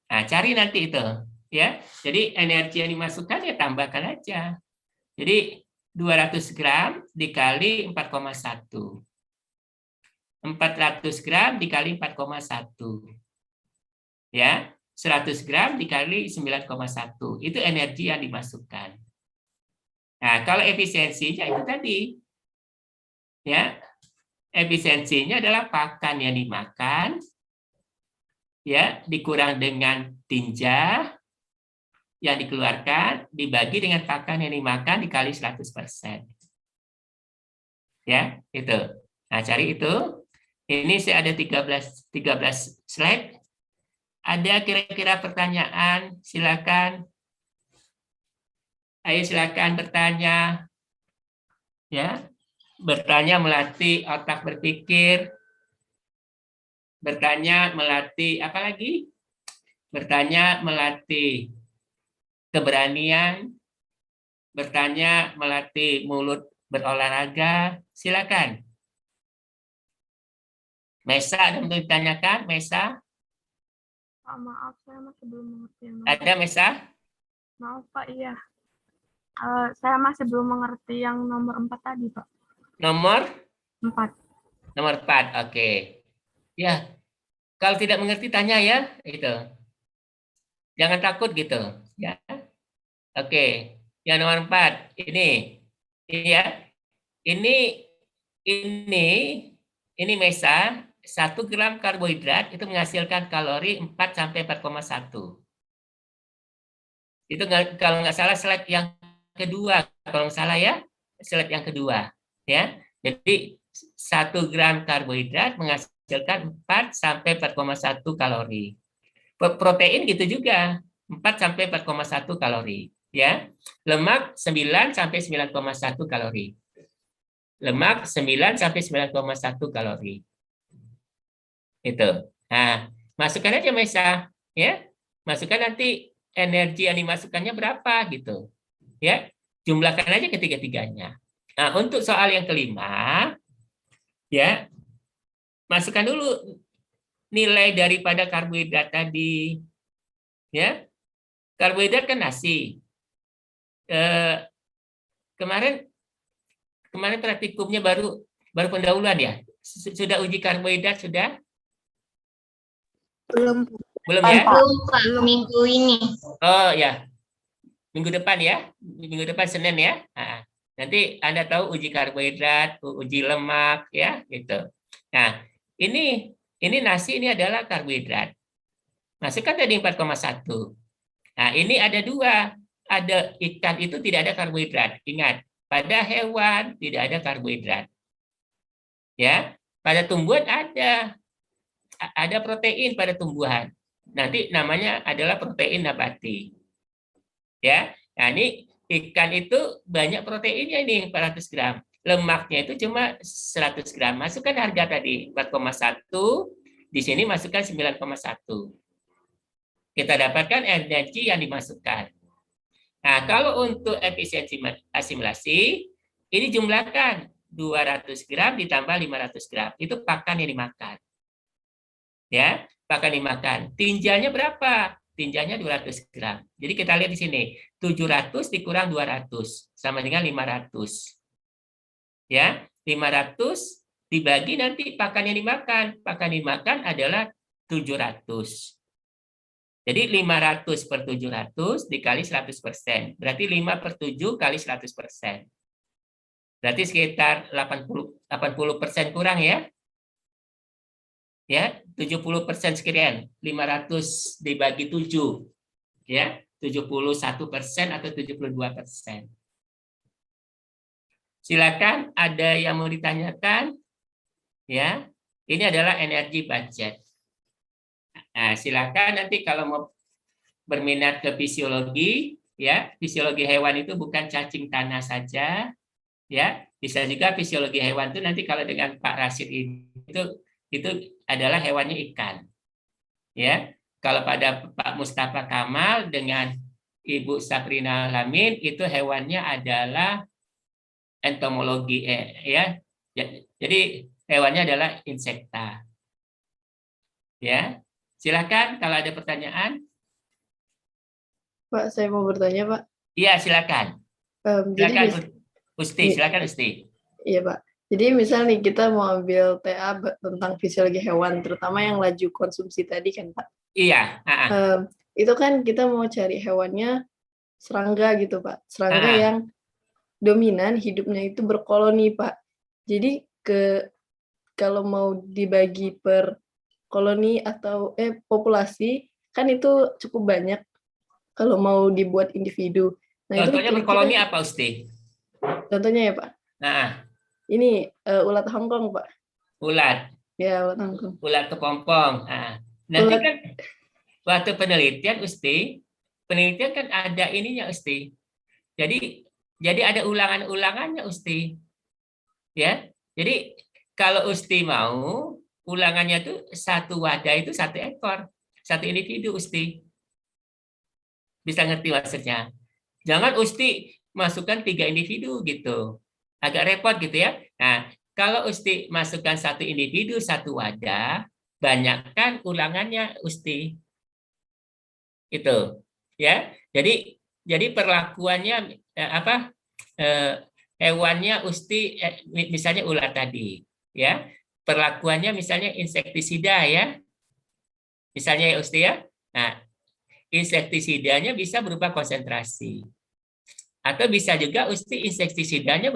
Speaker 1: Nah, cari nanti itu, ya. Jadi energi yang dimasukkan ya tambahkan aja. Jadi 200 gram dikali 4,1. 400 gram dikali 4,1. Ya, 100 gram dikali 9,1. Itu energi yang dimasukkan. Nah, kalau efisiensinya itu tadi. Ya. Efisiensinya adalah pakan yang dimakan ya, dikurang dengan tinja yang dikeluarkan dibagi dengan pakan yang dimakan dikali 100%. Ya, itu. Nah, cari itu. Ini saya ada 13 slide. Ada kira-kira pertanyaan? Silakan. Ayo silakan bertanya. Ya. Bertanya melatih otak berpikir. Bertanya melatih apa lagi? Bertanya melatih keberanian. Bertanya melatih mulut berolahraga. Silakan. Mesa, ada yang ditanyakan? Mesa?
Speaker 2: Pak, maaf, saya masih belum mengerti.
Speaker 1: Ada Mesa?
Speaker 2: Maaf, Pak, iya. Saya masih belum mengerti yang nomor 4 tadi, Pak.
Speaker 1: Nomor?
Speaker 2: 4.
Speaker 1: Nomor 4, oke. Ya, kalau tidak mengerti tanya ya, itu. Jangan takut gitu, ya. Oke, yang nomor 4 ini ya. Ini Mesa, 1 gram karbohidrat itu menghasilkan kalori 4 sampai 4,1. Itu kalau nggak salah slide yang kedua, kalau nggak salah ya, slide yang kedua, ya. Jadi 1 gram karbohidrat menghasilkan 4 sampai 4,1 kalori. Protein gitu juga, 4 sampai 4,1 kalori, ya. Lemak 9 sampai 9,1 kalori. Lemak 9 sampai 9,1 kalori. Itu. Nah, masukkan aja Mesa, ya. Masukkan nanti energi yang dimasukkannya berapa gitu. Ya. Jumlahkan aja ketiga-tiganya. Nah, untuk soal yang kelima, ya. Masukkan dulu nilai daripada karbohidrat tadi. Ya. Karbohidrat kan nasi. Kemarin praktikumnya baru pendahuluan ya. Sudah uji karbohidrat sudah?
Speaker 4: Belum.
Speaker 1: Belum ya?
Speaker 5: Belum, Pak, minggu ini.
Speaker 1: Oh ya. Minggu depan ya. Minggu depan Senin ya. Nah, nanti Anda tahu uji karbohidrat, uji lemak ya, gitu. Nah, ini nasi ini adalah karbohidrat. Masukkan tadi 4,1. Nah, ini ada 2. Ada ikan itu tidak ada karbohidrat. Ingat, pada hewan tidak ada karbohidrat. Ya, pada tumbuhan ada protein pada tumbuhan. Nanti namanya adalah protein nabati. Ya, nah ini ikan itu banyak proteinnya ini 400 gram. Lemaknya itu cuma 100 gram. Masukkan harga tadi 4,1. Di sini masukkan 9,1. Kita dapatkan energi yang dimasukkan. Nah, kalau untuk efisiensi asimilasi, ini jumlahkan 200 gram ditambah 500 gram. Itu pakan yang dimakan. Ya, pakan dimakan. Tinjanya berapa? Tinjanya 200 gram. Jadi kita lihat di sini, 700 dikurang 200 sama dengan 500. Ya, 500 dibagi nanti pakan yang dimakan. Pakan dimakan adalah 700. Jadi 500 per 700 dikali 100%. Berarti 5 per 7 kali 100%. Berarti sekitar 80% kurang ya. Ya, 70% sekian. 500 dibagi 7. Ya, 71% atau 72%. Silakan, ada yang mau ditanyakan? Ya, ini adalah energi budget. Nah, silakan nanti kalau mau berminat ke fisiologi, ya, fisiologi hewan itu bukan cacing tanah saja, ya, bisa juga fisiologi hewan itu nanti kalau dengan Pak Rashid itu adalah hewannya ikan, ya. Kalau pada Pak Mustafa Kamal dengan Ibu Sabrina Lamin itu hewannya adalah entomologi, ya. Jadi hewannya adalah insekta. Ya, silakan kalau ada pertanyaan.
Speaker 4: Pak, saya mau bertanya, Pak.
Speaker 1: Iya, silakan.
Speaker 4: Jadi,
Speaker 1: Silakan Usti, silakan Usti.
Speaker 4: iya, Pak. Jadi misal nih kita mau ambil TA tentang fisiologi hewan, terutama yang laju konsumsi tadi kan, Pak.
Speaker 1: Iya.
Speaker 4: Itu kan kita mau cari hewannya serangga gitu, Pak. Serangga yang dominan hidupnya itu berkoloni, Pak. Jadi kalau mau dibagi per koloni atau populasi kan itu cukup banyak kalau mau dibuat individu. Nah,
Speaker 1: contohnya
Speaker 4: itu
Speaker 1: berkoloni apa, Usti?
Speaker 4: Contohnya ya, Pak. Ini ulat Hongkong, Pak.
Speaker 1: Ulat.
Speaker 4: Ya, ulat Hongkong.
Speaker 1: Ulat kepompong. Nanti kan waktu penelitian, Usti, penelitian kan ada ininya, Usti. Jadi ada ulangan-ulangannya, Usti. Ya. Jadi kalau Usti mau ulangannya itu satu wadah itu 1 ekor, 1 individu, Usti. Bisa ngerti maksudnya? Jangan Usti masukkan 3 individu gitu. Agak repot gitu ya. Nah, kalau Usti masukkan 1 individu, 1 wadah, banyakkan ulangannya, Usti. Itu. Ya. Jadi perlakuannya hewannya Usti misalnya ulat tadi, ya. Perlakuannya misalnya insektisida ya. Misalnya ya Usti ya. Nah, insektisidanya bisa berupa konsentrasi. Atau bisa juga Usti insektisidanya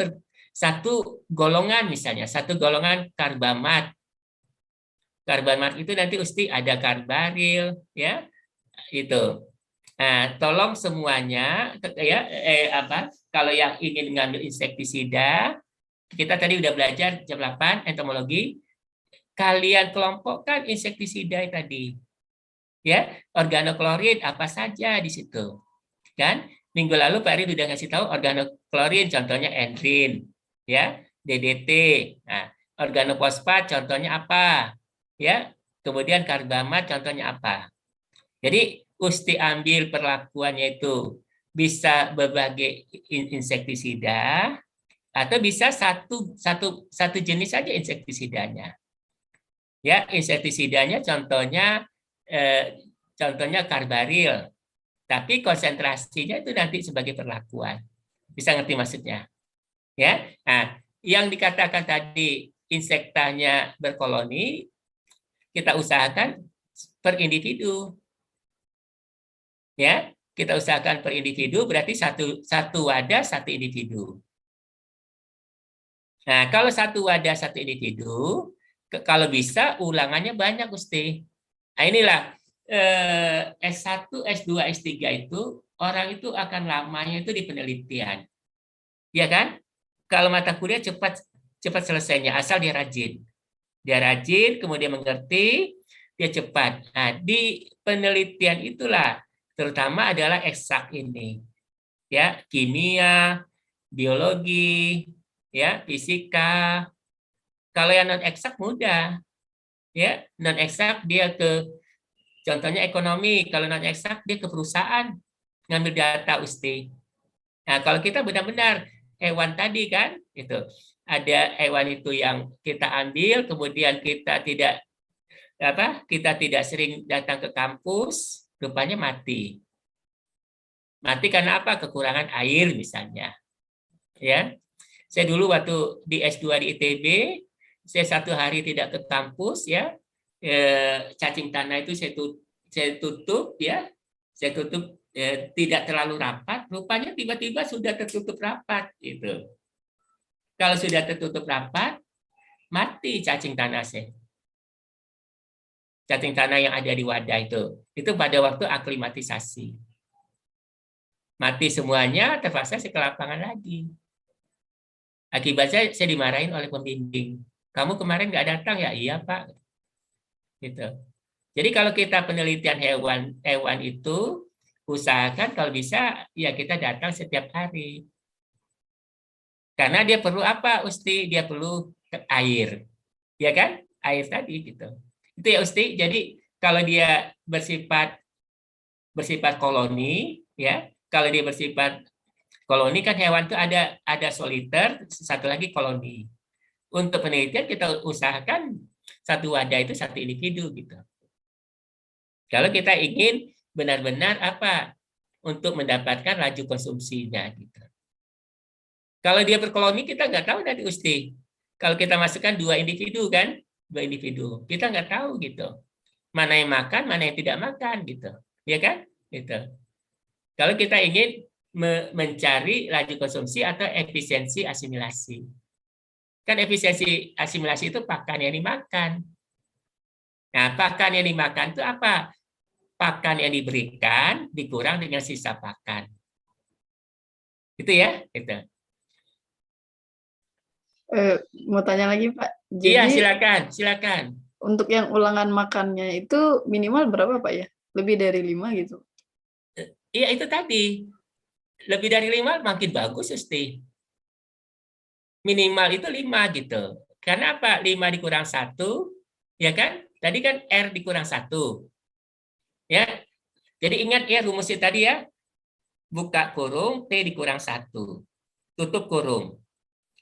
Speaker 1: satu golongan misalnya, satu golongan karbamat. Karbamat itu nanti Usti ada karbaril ya. Itu. Nah, tolong semuanya ya kalau yang ingin mengambil insektisida, kita tadi udah belajar jam 8 entomologi, kalian kelompokkan insektisida tadi. Ya, organoklorid apa saja di situ. Kan? Minggu lalu Pak Eri sudah ngasih tahu organoklorid contohnya endrin, ya, DDT. Nah, organofosfat contohnya apa? Ya, kemudian karbamat contohnya apa? Jadi Usti ambil perlakuannya itu bisa berbagai insektisida atau bisa satu jenis saja insektisidanya. Ya, insektisidanya contohnya karbaril, tapi konsentrasinya itu nanti sebagai perlakuan. Bisa ngerti maksudnya? Ya. Nah, yang dikatakan tadi insektanya berkoloni, kita usahakan per individu. Ya, kita usahakan per individu berarti satu wadah 1 individu. Nah, kalau 1 wadah 1 individu, kalau bisa ulangannya banyak, Usti. Nah, inilah S1, S2, S3 itu orang itu akan lamanya itu di penelitian. Ya kan? Kalau mata kuliah cepat selesainya asal dia rajin. Dia rajin, kemudian mengerti, dia cepat. Nah, di penelitian itulah terutama adalah eksak ini. Ya, kimia, biologi, ya, fisika. Kalau yang non eksak mudah. Ya, non eksak dia contohnya ekonomi, kalau non eksak dia ke perusahaan ngambil data, Usti. Nah, kalau kita benar-benar hewan tadi kan, itu ada hewan itu yang kita ambil, kemudian kita tidak kita tidak sering datang ke kampus, rupanya mati. Mati karena apa? Kekurangan air misalnya. Ya, saya dulu waktu di S2 di ITB, saya 1 hari tidak ke kampus, ya, cacing tanah itu saya tutup, ya, saya tutup tidak terlalu rapat. Rupanya tiba-tiba sudah tertutup rapat, gitu. Kalau sudah tertutup rapat, mati cacing tanah saya. Cacing tanah yang ada di wadah itu pada waktu aklimatisasi. Mati semuanya, terpaksa saya ke lapangan lagi. Akibatnya saya dimarahin oleh pembimbing. Kamu kemarin nggak datang ya? Iya Pak. Gitu. Jadi kalau kita penelitian hewan itu, usahakan kalau bisa ya kita datang setiap hari. Karena dia perlu apa, Usti? Dia perlu air, ya kan? Air tadi gitu. Itu ya Usti. Jadi kalau dia bersifat koloni, ya. Kalau dia bersifat koloni kan hewan itu ada soliter, satu lagi koloni. Untuk penelitian kita usahakan satu wadah itu 1 individu gitu. Kalau kita ingin benar-benar apa untuk mendapatkan laju konsumsinya gitu. Kalau dia berkoloni kita nggak tahu nanti Usti. Kalau kita masukkan 2 individu kan, 2 individu, kita nggak tahu gitu. Mana yang makan, mana yang tidak makan gitu, ya kan? Gitu. Kalau kita ingin mencari laju konsumsi atau efisiensi asimilasi. Kan efisiensi asimilasi itu pakan yang dimakan. Nah, pakan yang dimakan itu apa? Pakan yang diberikan dikurang dengan sisa pakan. Itu ya, gitu.
Speaker 4: Mau tanya lagi Pak.
Speaker 1: Iya,
Speaker 4: Jadi
Speaker 1: silakan.
Speaker 4: untuk yang ulangan makannya itu minimal berapa Pak ya? Lebih dari 5 gitu.
Speaker 1: Iya, itu tadi. Lebih dari 5 makin bagus, Usti. Minimal itu 5 gitu. Karena apa? 5 dikurang 1, ya kan? Tadi kan R dikurang 1. Ya. Jadi ingat ya rumusnya tadi ya. Buka kurung, T dikurang 1. Tutup kurung.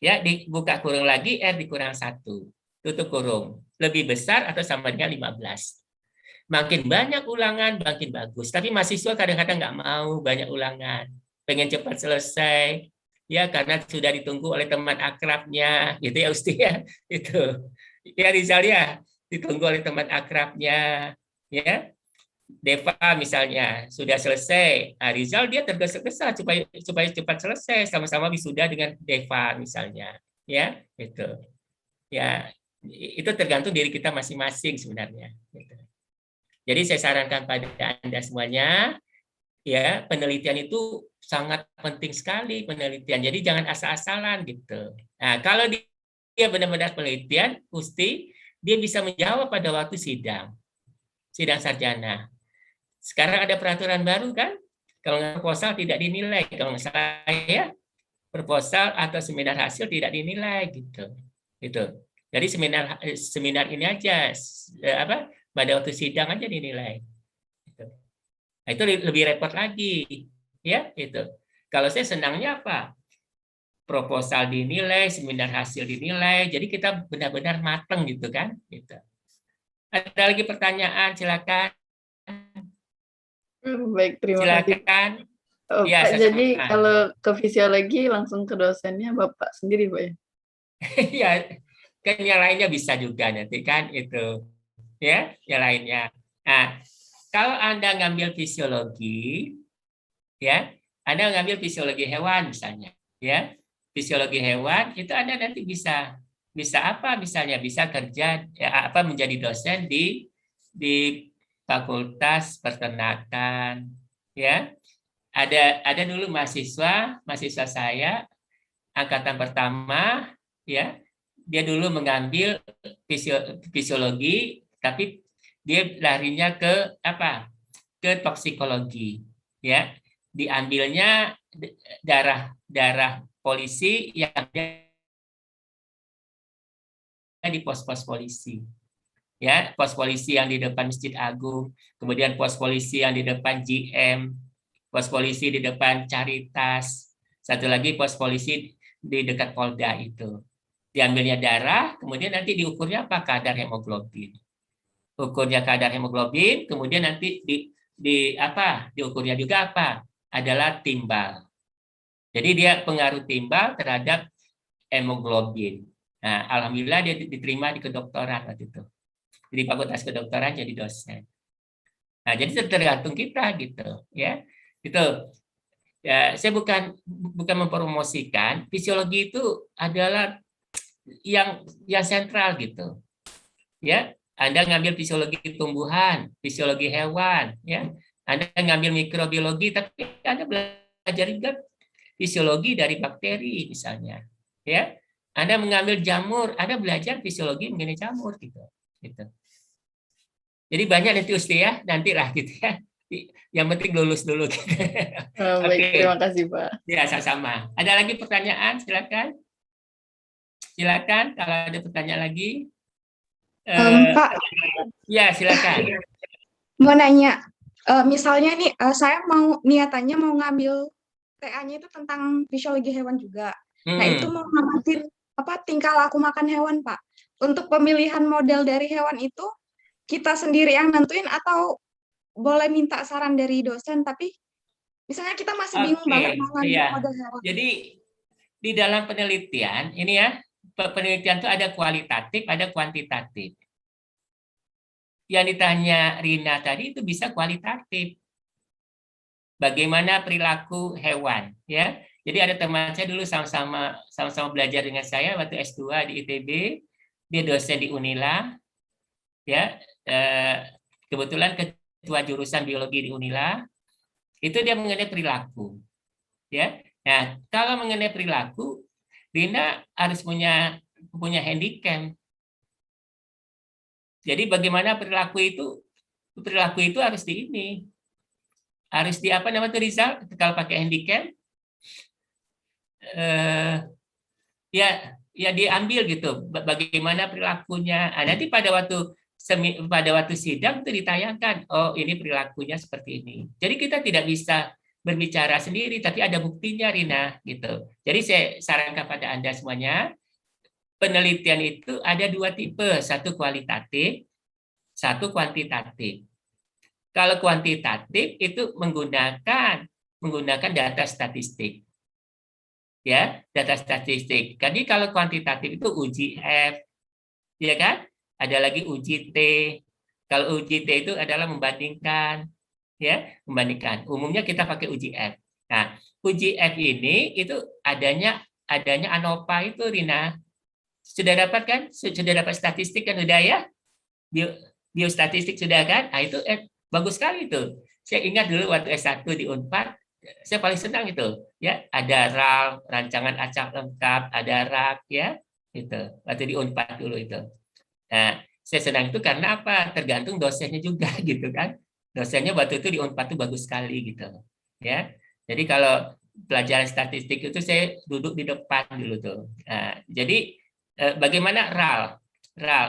Speaker 1: Ya, dibuka kurung lagi, R dikurang 1. Tutup kurung. Lebih besar atau sama dengan 15. Makin banyak ulangan, makin bagus. Tapi mahasiswa kadang-kadang nggak mau banyak ulangan. Pengen cepat selesai. Ya, karena sudah ditunggu oleh teman akrabnya. Gitu ya, Usti ya. Itu. Ya, Rizal ya. Ditunggu oleh teman akrabnya. Ya. Deva misalnya sudah selesai, nah, Rizal dia tergesa-gesa supaya cepat selesai, sama-sama wisuda dengan Deva misalnya, ya itu, ya itu tergantung diri kita masing-masing sebenarnya. Gitu. Jadi saya sarankan pada Anda semuanya, ya penelitian itu sangat penting sekali penelitian. Jadi jangan asal-asalan gitu. Nah kalau dia benar-benar penelitian, Usti dia bisa menjawab pada waktu sidang sarjana. Sekarang ada peraturan baru kan? Kalau proposal tidak dinilai, kalau nggak salah ya, proposal atau seminar hasil tidak dinilai gitu. Gitu. Jadi seminar ini aja pada waktu sidang aja dinilai. Gitu. Nah, itu lebih repot lagi, ya itu. Kalau saya senangnya apa? Proposal dinilai, seminar hasil dinilai, jadi kita benar-benar mateng gitu kan? Gitu. Ada lagi pertanyaan, silakan.
Speaker 4: Baik, terima kasih.
Speaker 1: Silakan.
Speaker 4: Oh,
Speaker 1: Ya,
Speaker 4: Pak, jadi kalau ke fisiologi langsung ke dosennya Bapak sendiri, Pak ya?
Speaker 1: Ya, kan yang lainnya bisa juga nanti kan itu. Ya, yang lainnya. Nah, kalau Anda ngambil fisiologi, ya, Anda ngambil fisiologi hewan misalnya, ya. Fisiologi hewan itu Anda nanti bisa apa misalnya bisa kerja ya, apa menjadi dosen di Fakultas Peternakan, ya. Ada dulu mahasiswa saya angkatan pertama, ya. Dia dulu mengambil fisiologi, tapi dia larinya ke apa? Ke toksikologi, ya. Diambilnya darah polisi yang ada di pos-pos polisi. Ya, pos polisi yang di depan Masjid Agung, kemudian pos polisi yang di depan GM, pos polisi di depan Caritas, satu lagi pos polisi di dekat Polda itu. Diambilnya darah, kemudian nanti diukurnya apa kadar hemoglobin. ukurnya kadar hemoglobin, kemudian nanti diukurnya juga apa? Adalah timbal. Jadi dia pengaruh timbal terhadap hemoglobin. Nah, alhamdulillah dia diterima di kedokteran waktu itu. Di Fakultas Kedokteran jadi dosen. Nah, jadi tergantung kita gitu, ya. Itu ya, saya bukan mempromosikan fisiologi itu adalah yang sentral gitu. Ya, Anda ngambil fisiologi tumbuhan, fisiologi hewan, ya. Anda ngambil mikrobiologi, tapi Anda belajar juga fisiologi dari bakteri misalnya, ya. Anda mengambil jamur, Anda belajar fisiologi mengenai jamur gitu. Jadi banyak nanti Usti ya, nantilah gitu ya. Yang penting lulus dulu. Gitu.
Speaker 4: Baik, terima kasih Pak.
Speaker 1: Ya, sama-sama. Ada lagi pertanyaan? Silakan. Silakan kalau ada pertanyaan lagi.
Speaker 6: Pak,
Speaker 1: Ya, silakan.
Speaker 6: mau nanya, misalnya nih, saya niatannya mau ngambil TA-nya itu tentang fisiologi hewan juga. Nah, itu mau ngamatin tingkah laku makan hewan, Pak. Untuk pemilihan model dari hewan itu, kita sendiri yang nentuin atau boleh minta saran dari dosen, tapi misalnya kita masih bingung banget mau ngambil model hewan.
Speaker 1: Jadi, di dalam penelitian, ini ya, penelitian itu ada kualitatif, ada kuantitatif. Yang ditanya Rina tadi itu bisa kualitatif. Bagaimana perilaku hewan, ya. Jadi ada teman saya dulu sama-sama belajar dengan saya waktu S2 di ITB, dia dosen di Unila, ya. Kebetulan ketua jurusan biologi di Unila, itu dia mengenai perilaku, ya. Nah, kalau mengenai perilaku, Rina harus punya handicap. Jadi bagaimana perilaku itu harus harus di apa namanya Rizal kalau pakai handicap, ya diambil gitu. Bagaimana perilakunya? Nanti pada waktu sidang itu ditayangkan. Oh, ini perilakunya seperti ini. Jadi kita tidak bisa berbicara sendiri, tapi ada buktinya, Rina, gitu. Jadi saya sarankan pada Anda semuanya, penelitian itu ada dua tipe, satu kualitatif, satu kuantitatif. Kalau kuantitatif itu menggunakan data statistik, ya, data statistik. Jadi kalau kuantitatif itu uji F, ya kan? Ada lagi uji T. Kalau uji T itu adalah membandingkan, ya, membandingkan. Umumnya kita pakai uji F. Nah, uji F ini itu adanya ANOVA itu, Rina. Sudah dapat kan? Sudah dapat statistik kan, udah ya? Biostatistik sudah kan? Nah, itu bagus sekali itu. Saya ingat dulu waktu S1 di Unpad, saya paling senang itu. Ya, ada RAL, rancangan acak lengkap, ada RAK, ya. Itu. Waktu di Unpad dulu itu. Nah, saya senang itu karena apa? Tergantung dosennya juga gitu kan. Dosennya waktu itu di Unpad itu bagus sekali gitu. Ya. Jadi kalau pelajaran statistik itu saya duduk di depan dulu tuh. Nah, jadi bagaimana RAL?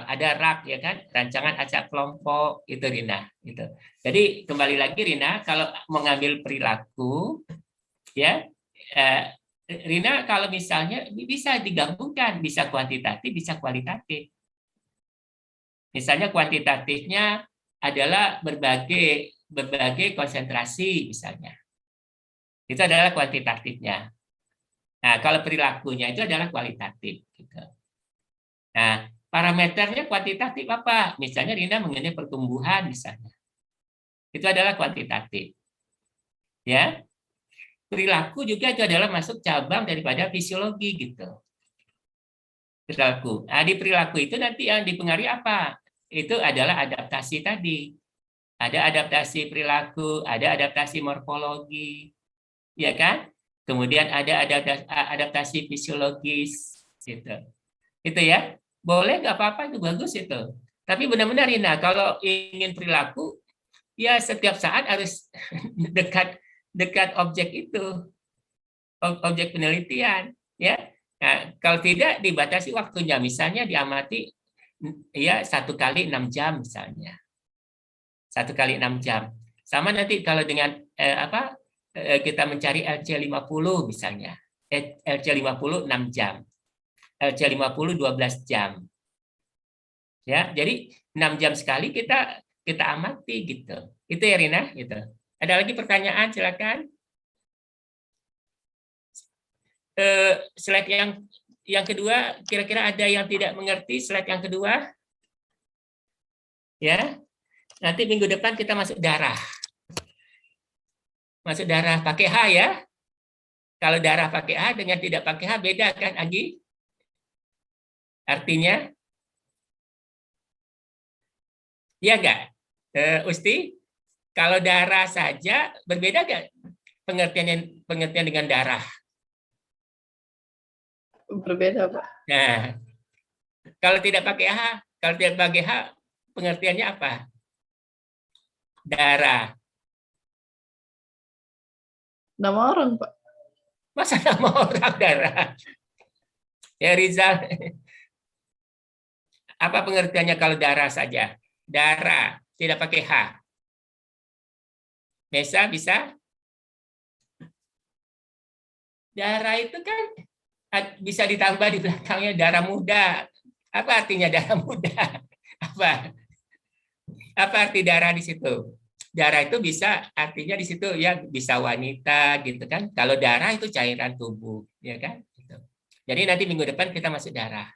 Speaker 1: Ada RAK ya kan, rancangan acak kelompok itu, Rina. Gitu. Jadi kembali lagi, Rina, kalau mengambil perilaku, ya, Rina kalau misalnya bisa digabungkan, bisa kuantitatif, bisa kualitatif. Misalnya kuantitatifnya adalah berbagai konsentrasi misalnya. Itu adalah kuantitatifnya. Nah, kalau perilakunya itu adalah kualitatif. Gitu. Nah, parameternya kuantitatif apa? Misalnya Rina mengenai pertumbuhan misalnya. Itu adalah kuantitatif. Ya. Perilaku juga itu adalah masuk cabang daripada fisiologi gitu. Perilaku. Nah, di perilaku itu nanti yang dipengaruhi apa? Itu adalah adaptasi tadi. Ada adaptasi perilaku, ada adaptasi morfologi. Ya kan? Kemudian ada adaptasi fisiologis gitu. Itu ya. Boleh, nggak apa-apa, itu bagus itu. Tapi benar-benar, Rina, kalau ingin perilaku, ya setiap saat harus dekat objek itu, objek penelitian, ya. Nah, kalau tidak dibatasi waktunya, misalnya diamati, ya 1 kali 6 jam misalnya, 1 kali 6 jam. Sama nanti kalau dengan kita mencari LC50 misalnya, LC50 6 jam. LC50 12 jam. Ya, jadi 6 jam sekali kita amati gitu. Itu ya Rina, gitu. Ada lagi pertanyaan, silakan. Slide yang kedua, kira-kira ada yang tidak mengerti slide yang kedua? Ya. Nanti minggu depan kita masuk darah. Masuk darah pakai H ya. Kalau darah pakai H dengan tidak pakai H beda kan, Agi? Artinya? Iya enggak? Usti? Kalau darah saja berbeda enggak pengertian dengan darah?
Speaker 4: Berbeda, Pak.
Speaker 1: Nah, kalau tidak pakai H, pengertiannya apa? Darah.
Speaker 4: Nama orang, Pak.
Speaker 1: Masa nama orang darah? Ya Rizal. Apa pengertiannya kalau darah saja? Darah, tidak pakai H. Nesa bisa? Darah itu kan bisa ditambah di belakangnya darah muda. Apa artinya darah muda? Apa arti darah di situ? Darah itu bisa artinya di situ ya bisa wanita gitu kan. Kalau darah itu cairan tubuh, ya kan? Gitu. Jadi nanti minggu depan kita masuk darah.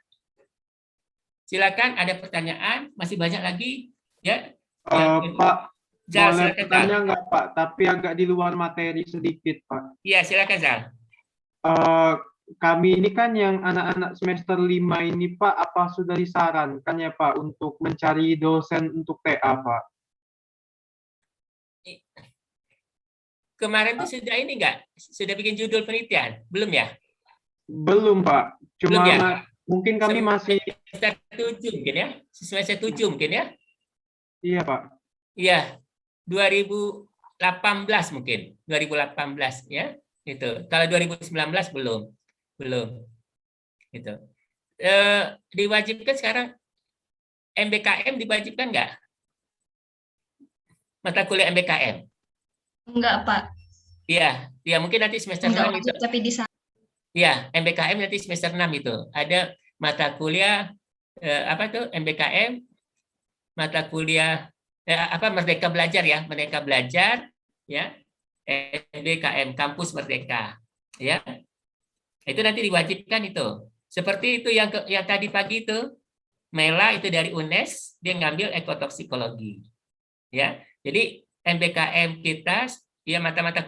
Speaker 1: Silakan ada pertanyaan, masih banyak lagi ya.
Speaker 3: Pak,
Speaker 1: Zal,
Speaker 3: boleh
Speaker 1: silakan,
Speaker 3: bertanya nggak Pak? Tapi agak di luar materi sedikit Pak.
Speaker 1: Iya, silakan Zal.
Speaker 3: Kami ini kan yang anak-anak semester 5 ini Pak, apa sudah disarankan ya Pak untuk mencari dosen untuk TA Pak?
Speaker 1: Kemarin tuh sudah ini enggak? Sudah bikin judul penelitian? Belum ya?
Speaker 3: Belum Pak, cuma
Speaker 1: Belum ya?
Speaker 3: mungkin kami masih.
Speaker 1: Semester 7 mungkin ya? Semester 7 mungkin ya?
Speaker 3: Iya Pak.
Speaker 1: Iya, 2018 mungkin, 2018 ya, itu. Kalau 2019 belum, gitu. Diwajibkan sekarang MBKM diwajibkan nggak? Mata kuliah MBKM?
Speaker 5: Enggak, Pak.
Speaker 1: Iya, mungkin nanti semester
Speaker 5: Enggak
Speaker 1: 6 itu.
Speaker 5: wajib, tapi di sana.
Speaker 1: Iya, MBKM nanti semester 6 itu ada mata kuliah apa tuh MBKM, mata kuliah Merdeka Belajar ya, Merdeka Belajar ya, MBKM Kampus Merdeka ya. Itu nanti diwajibkan itu. Seperti itu yang tadi pagi itu Mela itu dari UNES dia ngambil ekotoksikologi. Ya. Jadi MBKM kita ya mata-mata